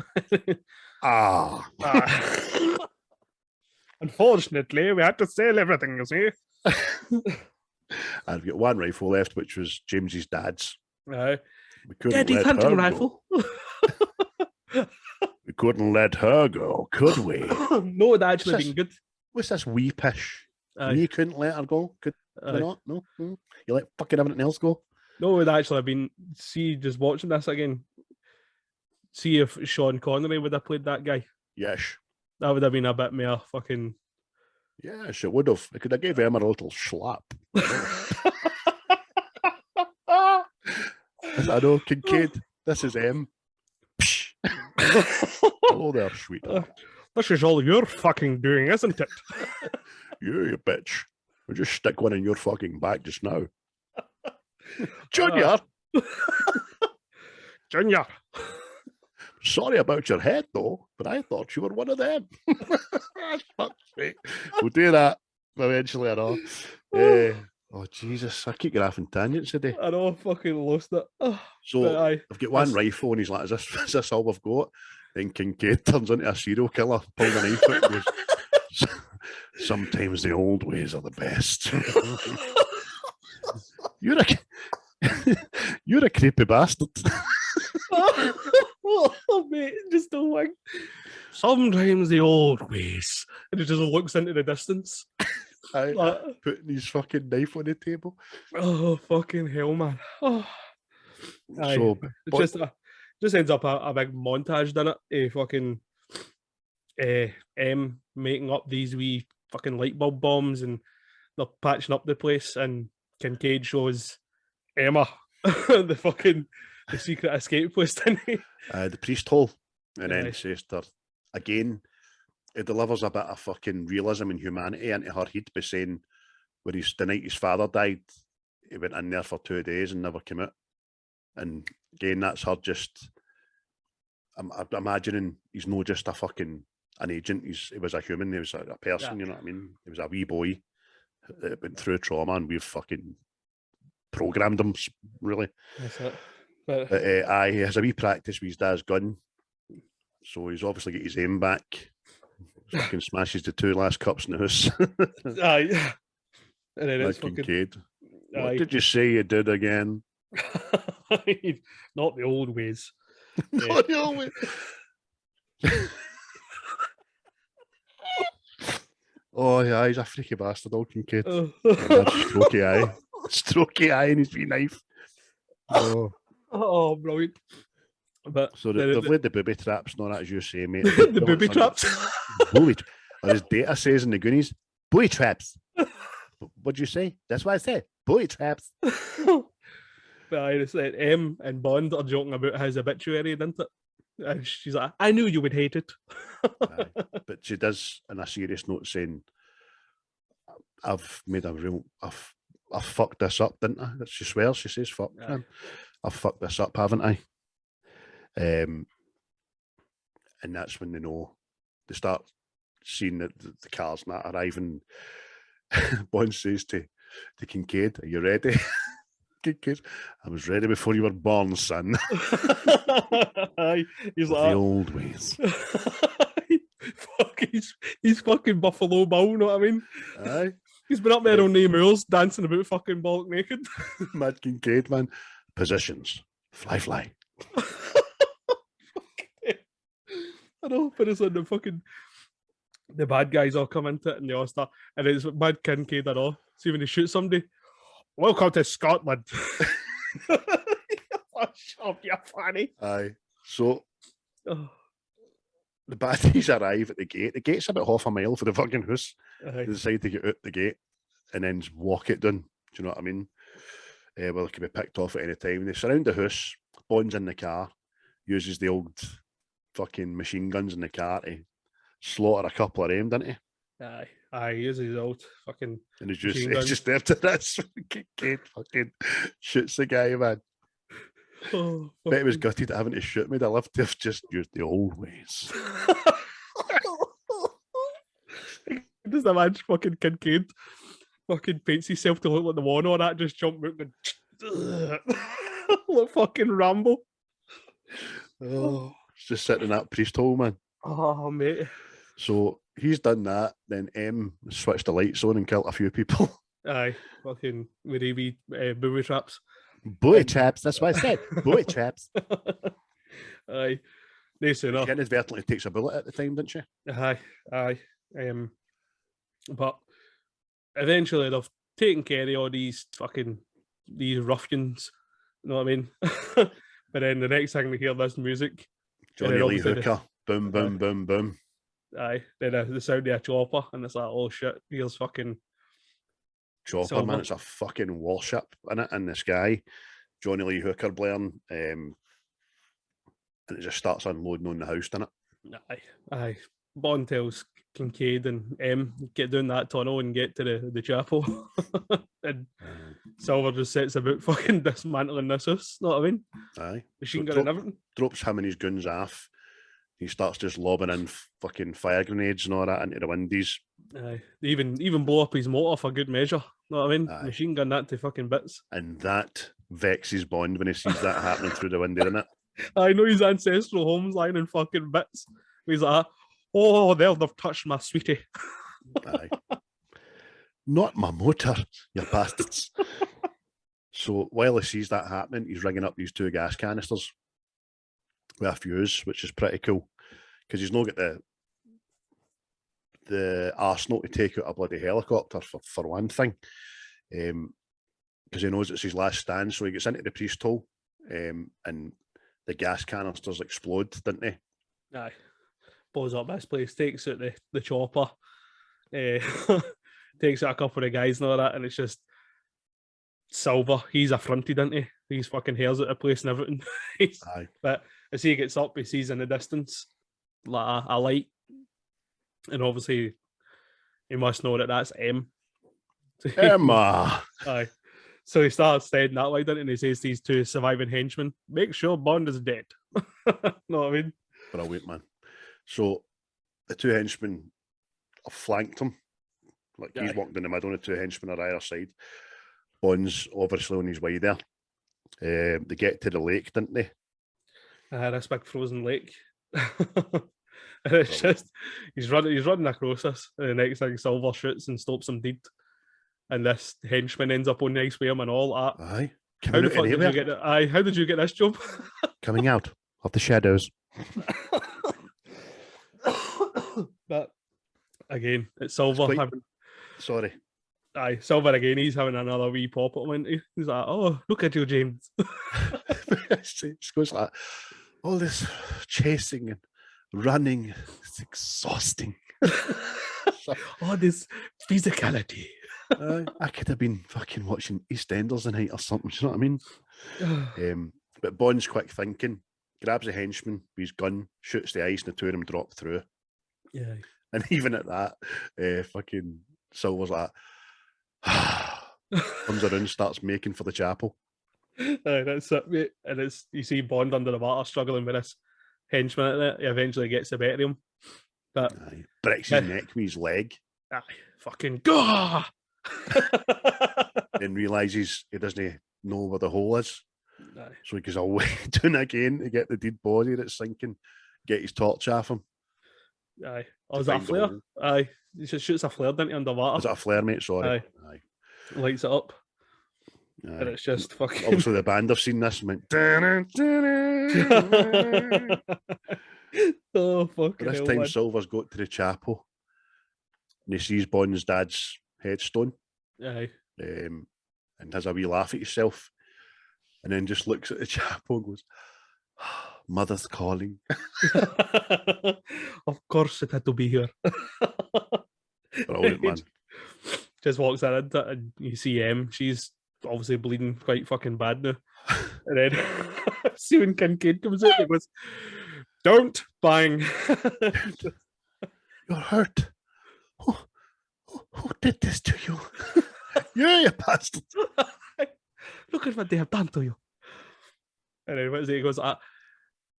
[SPEAKER 2] Unfortunately, we had to sell everything, you see.
[SPEAKER 1] And we've got one rifle left, which was James's dad's.
[SPEAKER 2] Aye.
[SPEAKER 1] We couldn't
[SPEAKER 2] Daddy's
[SPEAKER 1] let
[SPEAKER 2] hunting
[SPEAKER 1] her
[SPEAKER 2] rifle.
[SPEAKER 1] We couldn't let her go, could we?
[SPEAKER 2] No, it'd actually been good.
[SPEAKER 1] What's this wee pish? You couldn't let her go? Could we not? No? You let fucking everything else go?
[SPEAKER 2] No, it'd actually been, see, just watching this again, see if Sean Connery would have played that guy.
[SPEAKER 1] Yes.
[SPEAKER 2] That would have been a bit more fucking...
[SPEAKER 1] Yes, it would have. I could have gave Emma a little slap. I know, Kincaid, this is M. Hello there, sweetheart.
[SPEAKER 2] This is all you're fucking doing, isn't it?
[SPEAKER 1] You bitch. We'll just stick one in your fucking back just now. Junior!
[SPEAKER 2] Junior!
[SPEAKER 1] Sorry about your head, though, but I thought you were one of them. Fuck's sake. We'll do that eventually, I know. Oh Jesus, I keep getting off in tangents today.
[SPEAKER 2] I know, I fucking lost it.
[SPEAKER 1] So I've got one rifle and he's like, is this all we've got? Then Kincaid turns into a serial killer, pulls a knife out and goes, sometimes the old ways are the best. You're a creepy bastard.
[SPEAKER 2] Oh, mate, just don't like. Sometimes the old ways. And he just looks into the distance.
[SPEAKER 1] Putting his fucking knife on the table.
[SPEAKER 2] Oh, fucking hell, man. Oh.
[SPEAKER 1] So,
[SPEAKER 2] it just ends up a big montage, doesn't it? Fucking M making up these wee fucking light bulb bombs and they're patching up the place, and Kincaid shows Emma the secret escape place, didn't he?
[SPEAKER 1] The priest hole, and then says to her, again, it delivers a bit of fucking realism and humanity into her head by saying, when the night his father died, he went in there for 2 days and never came out. And again, that's her just, I'm imagining he's not just a fucking an agent, he was a human, he was a person, you know what I mean? He was a wee boy that went through trauma and we've fucking programmed him, really.
[SPEAKER 2] That's it.
[SPEAKER 1] But he has a wee practice with his dad's gun, so he's obviously got his aim back. Fucking smashes the 2 last cups in the house.
[SPEAKER 2] Aye. And then it's fucking
[SPEAKER 1] Kincaid. What did you say you did again?
[SPEAKER 2] Not the old ways.
[SPEAKER 1] Not the old ways. Oh yeah, he's a freaky bastard, old Kincaid. Strokey eye and his wee knife.
[SPEAKER 2] Oh, brilliant. But
[SPEAKER 1] so they've laid the booby traps and all that, as you say, mate.
[SPEAKER 2] The booby traps.
[SPEAKER 1] Or as Data says in the Goonies, booby traps. What'd you say? That's what I said. Booby traps.
[SPEAKER 2] But I said M and Bond are joking about his obituary, didn't it? And she's like, I knew you would hate it.
[SPEAKER 1] But she does, in a serious note, saying, I've fucked this up, didn't I? She swears, she says, fuck, man. I've fucked this up, haven't I? And that's when they start seeing the cars and that arriving. Bond says to Kincaid, are you ready? Kincaid, I was ready before you were born, son.
[SPEAKER 2] He's
[SPEAKER 1] like, the old ways.
[SPEAKER 2] He's fucking Buffalo Bill, you know what I mean?
[SPEAKER 1] Aye.
[SPEAKER 2] He's been up there on the moors dancing about fucking bollock naked.
[SPEAKER 1] Mad Kincaid, man. Positions. Fly.
[SPEAKER 2] I know, but it's like the bad guys all come into it and they all start, and it's Mad Kincaid and all. See, when he shoots somebody, welcome to Scotland. Shut up, you fanny.
[SPEAKER 1] Aye. So the baddies arrive at the gate. The gate's about half a mile for the fucking house. They decide to get out the gate and then walk it down. Do you know what I mean? Well, it can be picked off at any time. They surround the house. Bond's in the car. Uses the old fucking machine guns in the car to slaughter a couple of them, doesn't he?
[SPEAKER 2] Aye, he uses his old fucking. And
[SPEAKER 1] he's just after this kid fucking shoots the guy, man.
[SPEAKER 2] Oh,
[SPEAKER 1] bet he was gutted at having to shoot me. I'd love to have just used the old ways.
[SPEAKER 2] Just imagine fucking Kincaid fucking paints himself to look like the one or that, just jump out and like fucking Rambo.
[SPEAKER 1] Oh, it's just sitting in that priest hole, man.
[SPEAKER 2] Oh, mate.
[SPEAKER 1] So he's done that. Then M switched the lights on and killed a few people.
[SPEAKER 2] Aye, fucking with wee booby traps.
[SPEAKER 1] Booby traps, that's what I said. Booby traps.
[SPEAKER 2] Aye. No sooner.
[SPEAKER 1] She inadvertently takes a bullet at the time, didn't she?
[SPEAKER 2] Aye. But eventually they've taken care of all these ruffians. You know what I mean? But then the next thing we hear this music.
[SPEAKER 1] Johnny Lee Hooker. Boom, boom, boom, boom.
[SPEAKER 2] Aye. Then the sound of a chopper, and it's like, oh shit, here's fucking
[SPEAKER 1] chopper, Silver. Man. It's a fucking warship in it in the sky. Johnny Lee Hooker blaring. And it just starts unloading on the house, doesn't
[SPEAKER 2] it? Aye. Bond tells Kincaid and M get down that tunnel and get to the chapel. And Silver just sets about fucking dismantling this house, know what I mean?
[SPEAKER 1] Aye.
[SPEAKER 2] Machine gun and everything.
[SPEAKER 1] Drops him and his guns off. He starts just lobbing in fucking fire grenades and all that into the windows.
[SPEAKER 2] They even blow up his motor for good measure. Know what I mean?
[SPEAKER 1] Aye.
[SPEAKER 2] Machine gun that to fucking bits.
[SPEAKER 1] And that vexes Bond when he sees that happening through the window, isn't it?
[SPEAKER 2] I know his ancestral home's lying in fucking bits. He's like, oh, they've touched my sweetie.
[SPEAKER 1] Aye. Not my motor, you bastards. So while he sees that happening, he's ringing up these 2 gas canisters with a fuse, which is pretty cool because he's not got the arsenal to take out a bloody helicopter for one thing, because he knows it's his last stand. So he gets into the priest hole, and the gas canisters explode, didn't they?
[SPEAKER 2] Aye. Blows up this place, takes out the chopper, takes out a couple of guys and all that, and it's just Silver. He's affronted, isn't he? He's fucking hairs at the place and everything.
[SPEAKER 1] Aye.
[SPEAKER 2] But as he gets up, he sees in the distance like a light, and obviously he must know that that's M.
[SPEAKER 1] Emma.
[SPEAKER 2] Aye. So he starts saying that way, doesn't he? And he says to these 2 surviving henchmen, make sure Bond is dead. Know what I mean?
[SPEAKER 1] Brilliant, man. So the 2 henchmen have flanked him. Like he's walked in the middle and the 2 henchmen are either side. Bond's obviously on his way there. They get to the lake, didn't they?
[SPEAKER 2] This big frozen lake. And it's just he's running across us, and the next thing Silver shoots and stops him dead. And this henchman ends up on the ice with him and all that.
[SPEAKER 1] Aye.
[SPEAKER 2] How the fuck did you get that? Aye, how did you get this job?
[SPEAKER 1] Coming out of the shadows.
[SPEAKER 2] But again, it's Silver having.
[SPEAKER 1] Sorry.
[SPEAKER 2] Aye, Silver again. He's having another wee pop at him, isn't he? He's like, "Oh, look at you, James."
[SPEAKER 1] It goes like all this chasing and running. It's exhausting.
[SPEAKER 2] All this physicality.
[SPEAKER 1] I could have been fucking watching EastEnders tonight or something. Do you know what I mean? But Bond's quick thinking, grabs a henchman with his gun, shoots the ice, and the 2 of them drop through.
[SPEAKER 2] Yeah.
[SPEAKER 1] And even at that, fucking Silver's like, comes around, starts making for the chapel.
[SPEAKER 2] That's it, mate. And it's you see Bond under the water struggling with this henchman. At it. He eventually gets the better of him, but
[SPEAKER 1] breaks his neck with his leg.
[SPEAKER 2] Aye, fucking go.
[SPEAKER 1] And realizes he doesn't know where the hole is.
[SPEAKER 2] Aye.
[SPEAKER 1] So he goes away down again to get the dead body that's sinking, get his torch off him.
[SPEAKER 2] Aye. Oh, is that a flare? Aye. He just shoots a flare, doesn't he, underwater?
[SPEAKER 1] Is that a flare, mate? Sorry.
[SPEAKER 2] Aye. Lights it up. Aye. And it's just fucking...
[SPEAKER 1] Obviously the band have seen this and went...
[SPEAKER 2] Oh, fucking
[SPEAKER 1] this
[SPEAKER 2] hell,
[SPEAKER 1] time
[SPEAKER 2] man.
[SPEAKER 1] Silver's got to the chapel and he sees Bond's dad's headstone.
[SPEAKER 2] Aye.
[SPEAKER 1] And has a wee laugh at himself. And then just looks at the chapel and goes, Mother's calling.
[SPEAKER 2] Of course it had to be here.
[SPEAKER 1] Brilliant, man.
[SPEAKER 2] Just walks in into it and you see she's obviously bleeding quite fucking bad now. And then see when Kincaid comes out and goes, don't bang.
[SPEAKER 1] You're hurt. Who did this to you? You bastard.
[SPEAKER 2] Look at what they have done to you. And then what is it? He goes,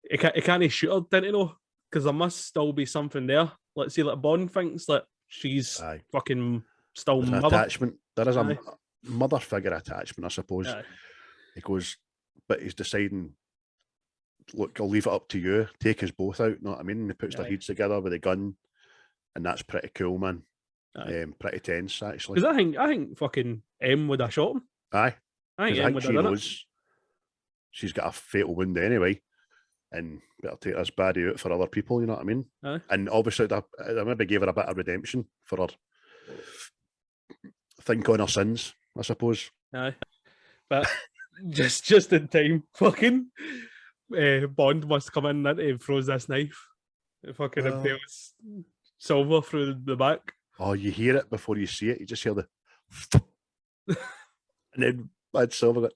[SPEAKER 2] he can't shoot her, didn't he know? Because there must still be something there. Let's see, like Bond thinks that she's fucking still
[SPEAKER 1] There's
[SPEAKER 2] mother.
[SPEAKER 1] An attachment. There is a mother figure attachment, I suppose.
[SPEAKER 2] Aye.
[SPEAKER 1] He goes, but he's deciding, look, I'll leave it up to you. Take us both out, know what I mean? And he puts their heads together with a gun. And that's pretty cool, man. Pretty tense, actually.
[SPEAKER 2] Because I think fucking M would have shot him.
[SPEAKER 1] Aye.
[SPEAKER 2] I think
[SPEAKER 1] she knows she's got a fatal wound anyway, and better take this baddie out for other people, you know what I mean?
[SPEAKER 2] Aye.
[SPEAKER 1] And obviously, I maybe gave her a bit of redemption for her think on her sins, I suppose.
[SPEAKER 2] Aye. But just in time, fucking Bond must come in and throws this knife. It fucking impales Silver through the back.
[SPEAKER 1] Oh, you hear it before you see it. You just hear the and then Bad Silver got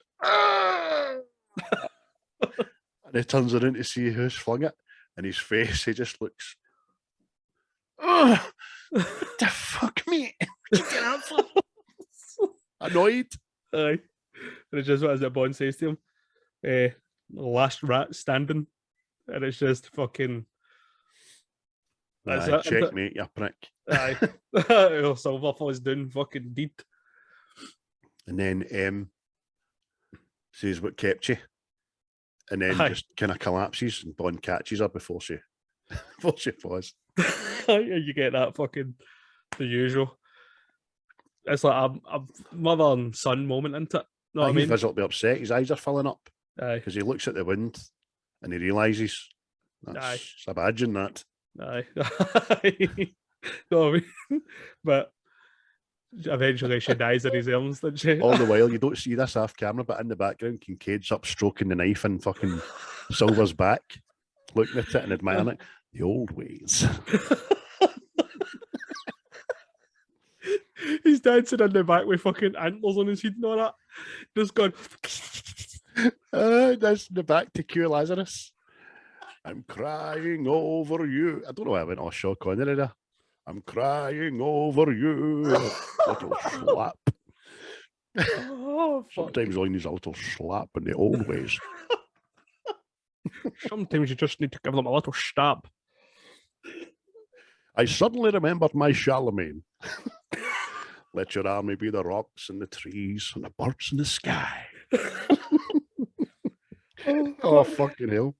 [SPEAKER 1] and he turns around to see who's flung it, and his face, he just looks what the fuck, mate? What you get out for? Annoyed.
[SPEAKER 2] Aye. And it's just what is it Bond says to him? Last rat standing. And it's just fucking That's
[SPEAKER 1] Aye,
[SPEAKER 2] it.
[SPEAKER 1] checkmate, you prick.
[SPEAKER 2] Aye. Silver falls down, fucking deed.
[SPEAKER 1] And then says what kept you. And then
[SPEAKER 2] Aye.
[SPEAKER 1] just kind of collapses and Bond catches her before she falls.
[SPEAKER 2] You get that fucking the usual. It's like a mother and son moment, isn't it? Know what I
[SPEAKER 1] He's
[SPEAKER 2] mean?
[SPEAKER 1] visibly upset. His eyes are filling up
[SPEAKER 2] Aye.
[SPEAKER 1] because he looks at the wind and he realises that's a badge in that.
[SPEAKER 2] Aye. Know what I mean? But eventually she dies in his arms, doesn't she?
[SPEAKER 1] All the while, you don't see this off camera, but in the background, Kincaid's up stroking the knife and fucking Silver's back, looking at it and admiring it. The old ways.
[SPEAKER 2] He's dancing in the back with fucking antlers on his head and all that. Just going.
[SPEAKER 1] That's the back to cure Lazarus. I'm crying over you. I don't know why I went all Sean Connery there. I'm crying over you, little slap.
[SPEAKER 2] Oh, fuck.
[SPEAKER 1] Sometimes all you need is a little slap in the old ways.
[SPEAKER 2] Sometimes you just need to give them a little stab.
[SPEAKER 1] I suddenly remembered my Charlemagne. Let your army be the rocks and the trees and the birds in the sky. Oh, fucking hell.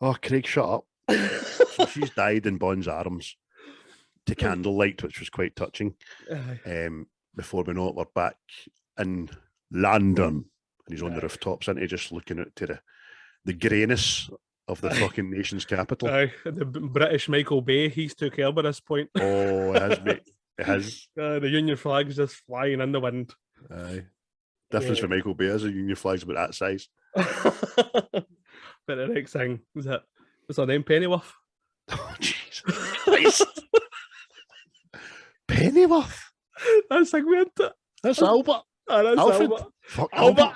[SPEAKER 1] Oh, Craig, shut up. So she's died in Bond's arms to candlelight, which was quite touching. Before we know it, we're back in London. And he's on the rooftops, and he's just looking out to the greyness of the fucking nation's capital.
[SPEAKER 2] Aye, the British Michael Bay, he's took care by this point.
[SPEAKER 1] Oh, it has, mate. It has.
[SPEAKER 2] The Union flag's just flying in the wind.
[SPEAKER 1] Aye. Difference for Michael Bay is a Union flag's about that size.
[SPEAKER 2] But the next thing was that what's her name? Pennyworth.
[SPEAKER 1] Oh, Jesus Christ. Pennyworth.
[SPEAKER 2] That's like we into.
[SPEAKER 1] That's Albert.
[SPEAKER 2] Oh, that's
[SPEAKER 1] Alfred.
[SPEAKER 2] Albert.
[SPEAKER 1] Fuck,
[SPEAKER 2] Albert.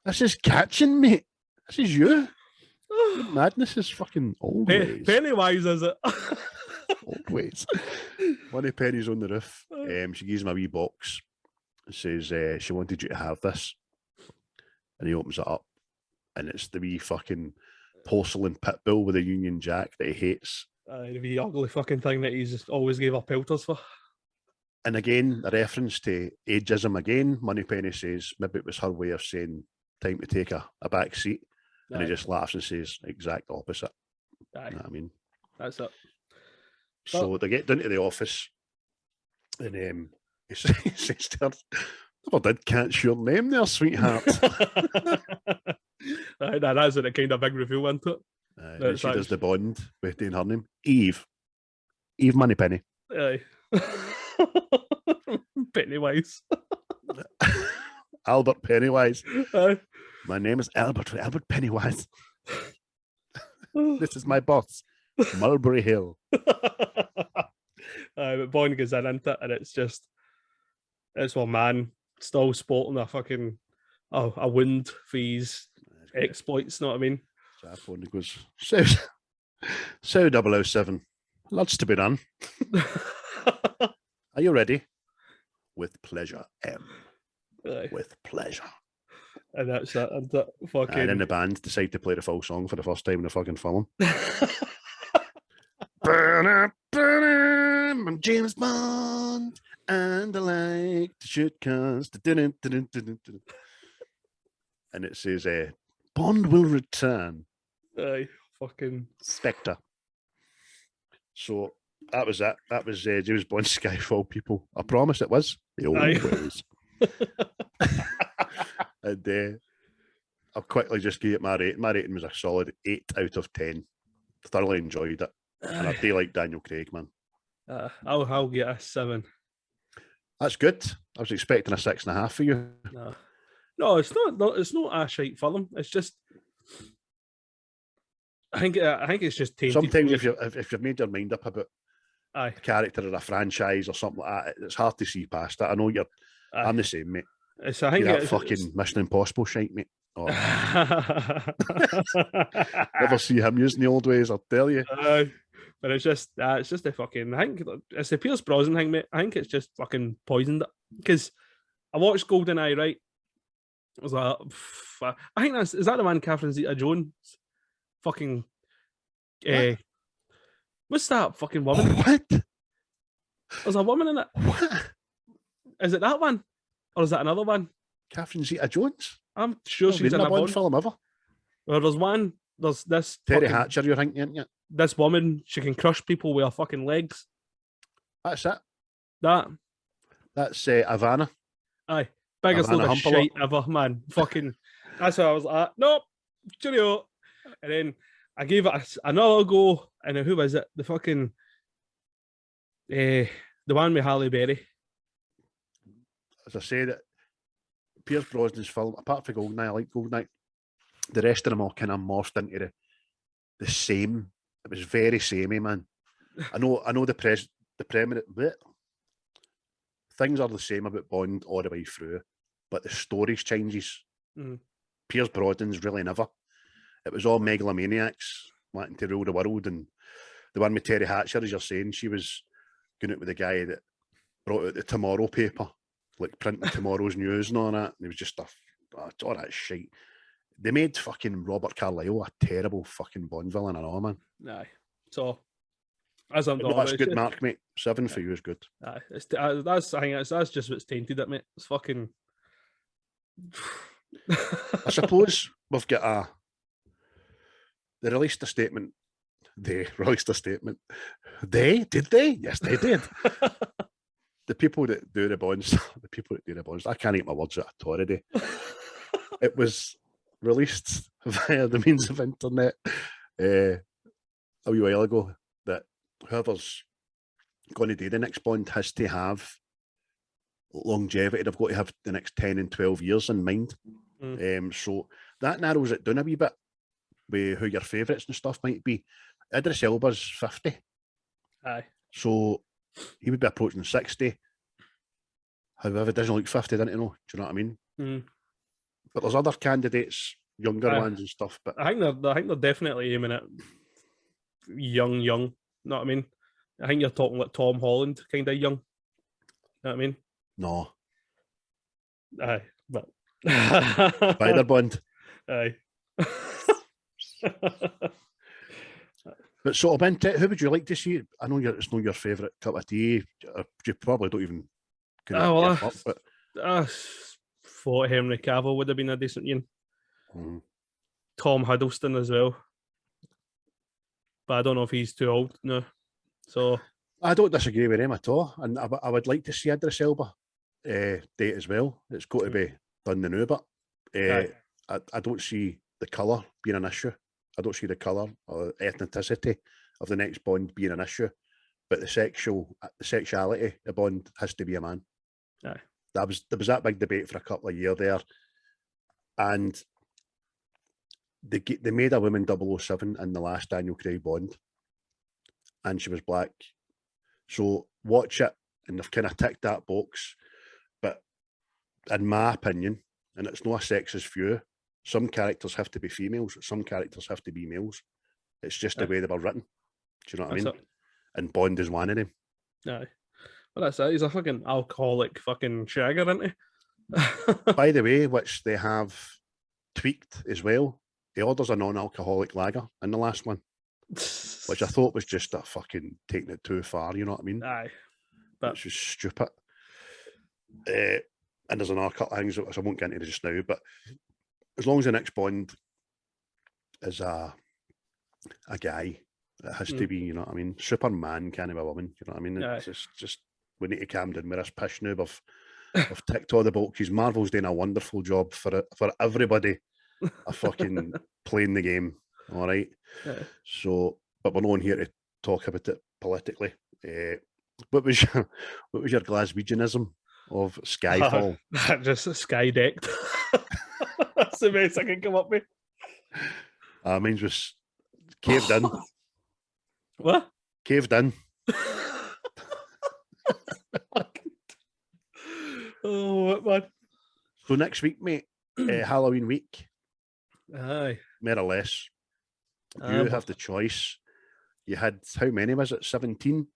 [SPEAKER 1] This is catching, mate. This is you. Your madness is fucking old ways.
[SPEAKER 2] Pennywise, is it?
[SPEAKER 1] Old ways. One of Penny's on the roof. She gives him a wee box. Says she wanted you to have this. And he opens it up. And it's the wee fucking porcelain pit bull with a Union Jack that he hates.
[SPEAKER 2] The wee ugly fucking thing that he's just always gave her pelters for.
[SPEAKER 1] And again, a reference to ageism again. Moneypenny says maybe it was her way of saying time to take a back seat. And he just laughs and says exact opposite.
[SPEAKER 2] Aye.
[SPEAKER 1] You know what I mean?
[SPEAKER 2] That's it.
[SPEAKER 1] So they get down to the office and he says to her, never did catch your name there, sweetheart.
[SPEAKER 2] Aye, that's a kind of big reveal into it.
[SPEAKER 1] And she does the Bond with her name. Eve Moneypenny.
[SPEAKER 2] Aye. Pennywise.
[SPEAKER 1] Albert Pennywise.
[SPEAKER 2] Aye.
[SPEAKER 1] My name is Albert Pennywise. This is my boss, Mulberry Hill.
[SPEAKER 2] But Bond goes into it, and it's one man still sporting a fucking a wound for his exploits, know what I mean?
[SPEAKER 1] So Bond goes, so 007, lots to be done. Are you ready? With pleasure, M.
[SPEAKER 2] Aye.
[SPEAKER 1] With pleasure.
[SPEAKER 2] And that's it. And that fucking...
[SPEAKER 1] And then the band decide to play the full song for the first time in the fucking film. I'm James Bond, and I like to shoot cars. And it says, Bond will return.
[SPEAKER 2] Aye, fucking...
[SPEAKER 1] Spectre. So that was it. That was James Bond's Skyfall, people. I promise it was. The old ways. And I'll quickly just give it my rating. My rating was a solid 8 out of 10. Thoroughly enjoyed it. And I do like Daniel Craig, man.
[SPEAKER 2] I'll get a 7.
[SPEAKER 1] That's good. I was expecting a 6.5 for you.
[SPEAKER 2] No, it's not. It's not a shite film. It's just. I think it's just tainted.
[SPEAKER 1] Sometimes if you've made your mind up about
[SPEAKER 2] a
[SPEAKER 1] character or a franchise or something like that, it's hard to see past that. I know you're. I'm the same, mate.
[SPEAKER 2] I think
[SPEAKER 1] that fucking Mission Impossible shite, mate. Oh. Never see him using the old ways, I'll tell you.
[SPEAKER 2] But it's just a fucking. I think it's the Pierce Brosnan thing, mate. I think it's just fucking poisoned it because I watched GoldenEye, right? I was like, I think is that the one Catherine Zeta-Jones fucking What's that fucking woman?
[SPEAKER 1] What?
[SPEAKER 2] There's a woman in it.
[SPEAKER 1] What?
[SPEAKER 2] Is it that one? Or is that another one?
[SPEAKER 1] Catherine Zeta-Jones?
[SPEAKER 2] I'm sure
[SPEAKER 1] Never
[SPEAKER 2] she's
[SPEAKER 1] been
[SPEAKER 2] in
[SPEAKER 1] in
[SPEAKER 2] a Bond.
[SPEAKER 1] film ever.
[SPEAKER 2] Well, there's this
[SPEAKER 1] Terry
[SPEAKER 2] fucking,
[SPEAKER 1] Hatcher, you're thinking, aren't you?
[SPEAKER 2] this woman, she can crush people with her fucking legs.
[SPEAKER 1] That's it.
[SPEAKER 2] That's
[SPEAKER 1] Ivana.
[SPEAKER 2] aye. Biggest
[SPEAKER 1] Ivana
[SPEAKER 2] load of
[SPEAKER 1] Humpalot.
[SPEAKER 2] shite ever, man. Fucking, that's how I was like, nope, cheerio. And then I gave it another go, and who was it? The fucking, the one with Halle Berry.
[SPEAKER 1] As I say, that Pierce Brosnan's film, apart from Goldeneye, I like Goldeneye. The rest of them all kind of morphed into the same. It was very samey, man. I know the preeminent bit. Things are the same about Bond all the way through, but the stories changes. Pierce Brosnan's really never. It was all megalomaniacs wanting to rule the world, and the one with Terry Hatcher, as you're saying, she was going out with the guy that brought out the Tomorrow paper, like printing tomorrow's news and all that. And it was just all that shit. They made fucking Robert Carlyle a terrible fucking Bond villain and all, man.
[SPEAKER 2] Aye. So, as I'm
[SPEAKER 1] No, that's good, Mark, mate. 7 for you is good.
[SPEAKER 2] Aye. That's just what's tainted it, mate. It's fucking.
[SPEAKER 1] I suppose we've got they released a statement. They released a statement. Did they? Yes, they did. The people that do the Bonds, I can't eat my words out at all already. It was released via the means of internet a wee while ago that whoever's going to do the next Bond has to have longevity. They've got to have the next 10 and 12 years in mind. So that narrows it down a wee bit with who your favourites and stuff might be. Idris Elba's 50.
[SPEAKER 2] Aye.
[SPEAKER 1] So he would be approaching 60. However, it doesn't look 50, didn't know? Do you know what I mean? But there's other candidates, younger ones and stuff. But
[SPEAKER 2] I think they're definitely aiming at young. Know what I mean? I think you're talking like Tom Holland, kind of young. Know what I mean?
[SPEAKER 1] No.
[SPEAKER 2] Aye, but
[SPEAKER 1] Spider Bond.
[SPEAKER 2] Aye.
[SPEAKER 1] But sort of into it, who would you like to see? I know it's not your favourite cup of tea. You probably don't even.
[SPEAKER 2] But thought Henry Cavill would have been a decent one. Tom Hiddleston as well, but I don't know if he's too old now. So
[SPEAKER 1] I don't disagree with him at all, and I would like to see Idris Elba date as well. It's got to be done the new, but I don't see the colour being an issue. I don't see the colour or ethnicity of the next Bond being an issue, but the sexuality of Bond has to be a man.
[SPEAKER 2] Aye.
[SPEAKER 1] There was that big debate for a couple of years there, and they made a woman 007 in the last Daniel Craig Bond, and she was black. So watch it, and they've kind of ticked that box. But in my opinion, and it's not a sexist view, some characters have to be females, some characters have to be males. It's just the way they were written. Do you know what I mean? And Bond is one of them.
[SPEAKER 2] Aye. Well, that's it. He's a fucking alcoholic fucking shagger, isn't he?
[SPEAKER 1] By the way, which they have tweaked as well, he orders a non-alcoholic lager in the last one, which I thought was just a fucking taking it too far, you know what I mean?
[SPEAKER 2] Aye.
[SPEAKER 1] That's just stupid. And there's another couple of things which I won't get into just now, but as long as the next Bond is a guy, it has to be, you know what I mean? Superman can't be a woman, you know what I mean? It's just we need to calm down with this pish now. I've ticked all the boxes. Marvel's doing a wonderful job for everybody fucking playing the game, all right? So, but we're not on here to talk about it politically. What was your Glaswegianism of Skyfall?
[SPEAKER 2] Just sky decked. That's the best I can come up with.
[SPEAKER 1] Mine was caved in.
[SPEAKER 2] What?
[SPEAKER 1] Caved in.
[SPEAKER 2] Oh, what, man?
[SPEAKER 1] So next week, mate, Halloween week.
[SPEAKER 2] Aye.
[SPEAKER 1] More or less. You have the choice. You had, how many was it? 17?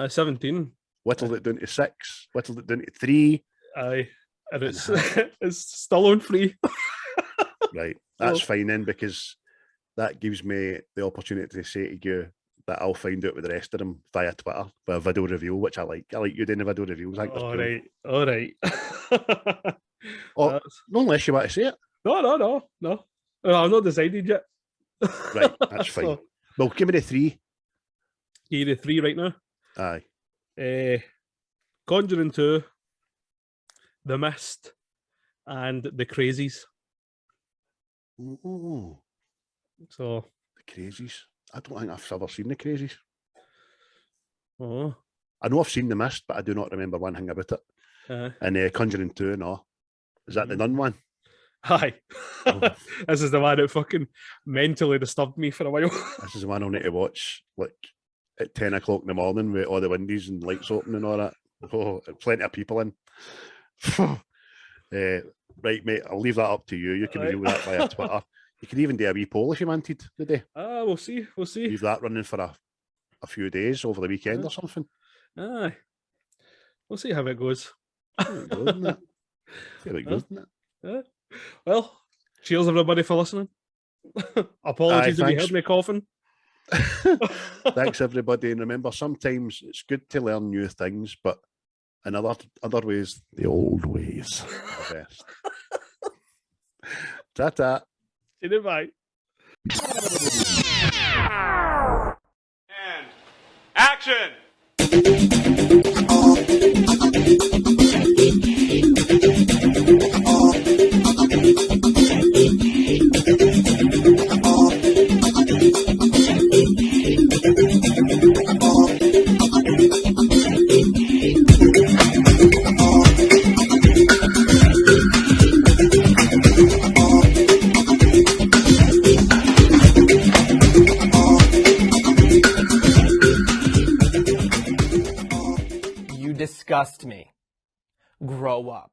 [SPEAKER 2] 17.
[SPEAKER 1] Whittled it down to 6. Whittled it down to 3.
[SPEAKER 2] Aye. And it's still on free.
[SPEAKER 1] Right. That's fine then, because that gives me the opportunity to say to you, that I'll find out with the rest of them via Twitter with a video review, which I like. I like you doing the video reviews. I think
[SPEAKER 2] All
[SPEAKER 1] cool.
[SPEAKER 2] right, all right.
[SPEAKER 1] Oh, not unless you want to say it.
[SPEAKER 2] No. I'm not decided yet.
[SPEAKER 1] Right, that's fine.
[SPEAKER 2] So,
[SPEAKER 1] well, give me the 3.
[SPEAKER 2] give you the 3 right now.
[SPEAKER 1] Aye.
[SPEAKER 2] Conjuring 2, The Mist, and The Crazies.
[SPEAKER 1] Ooh,
[SPEAKER 2] So
[SPEAKER 1] the Crazies. I don't think I've ever seen the Crazies.
[SPEAKER 2] Oh.
[SPEAKER 1] I know I've seen The Mist, but I do not remember one thing about it. And Conjuring 2, no. Is that the nun one?
[SPEAKER 2] Aye.
[SPEAKER 1] Oh.
[SPEAKER 2] This is the one that fucking mentally disturbed me for a while.
[SPEAKER 1] This is the one I'll need to watch like at 10 o'clock in the morning with all the windows and lights open and all that. Oh, plenty of people in. Right, mate, I'll leave that up to you. You can review that via Twitter. You can even do a wee poll if you wanted today.
[SPEAKER 2] We'll see.
[SPEAKER 1] Leave that running for a few days over the weekend or something.
[SPEAKER 2] Aye. We'll see how it goes.
[SPEAKER 1] See how it goes, isn't it?
[SPEAKER 2] Well, cheers everybody for listening. Apologies if you heard me coughing.
[SPEAKER 1] Thanks everybody, and remember, sometimes it's good to learn new things, but in other ways, the old ways are best. Ta-ta.
[SPEAKER 2] Bye.
[SPEAKER 3] And action!
[SPEAKER 4] You disgust me. Grow up.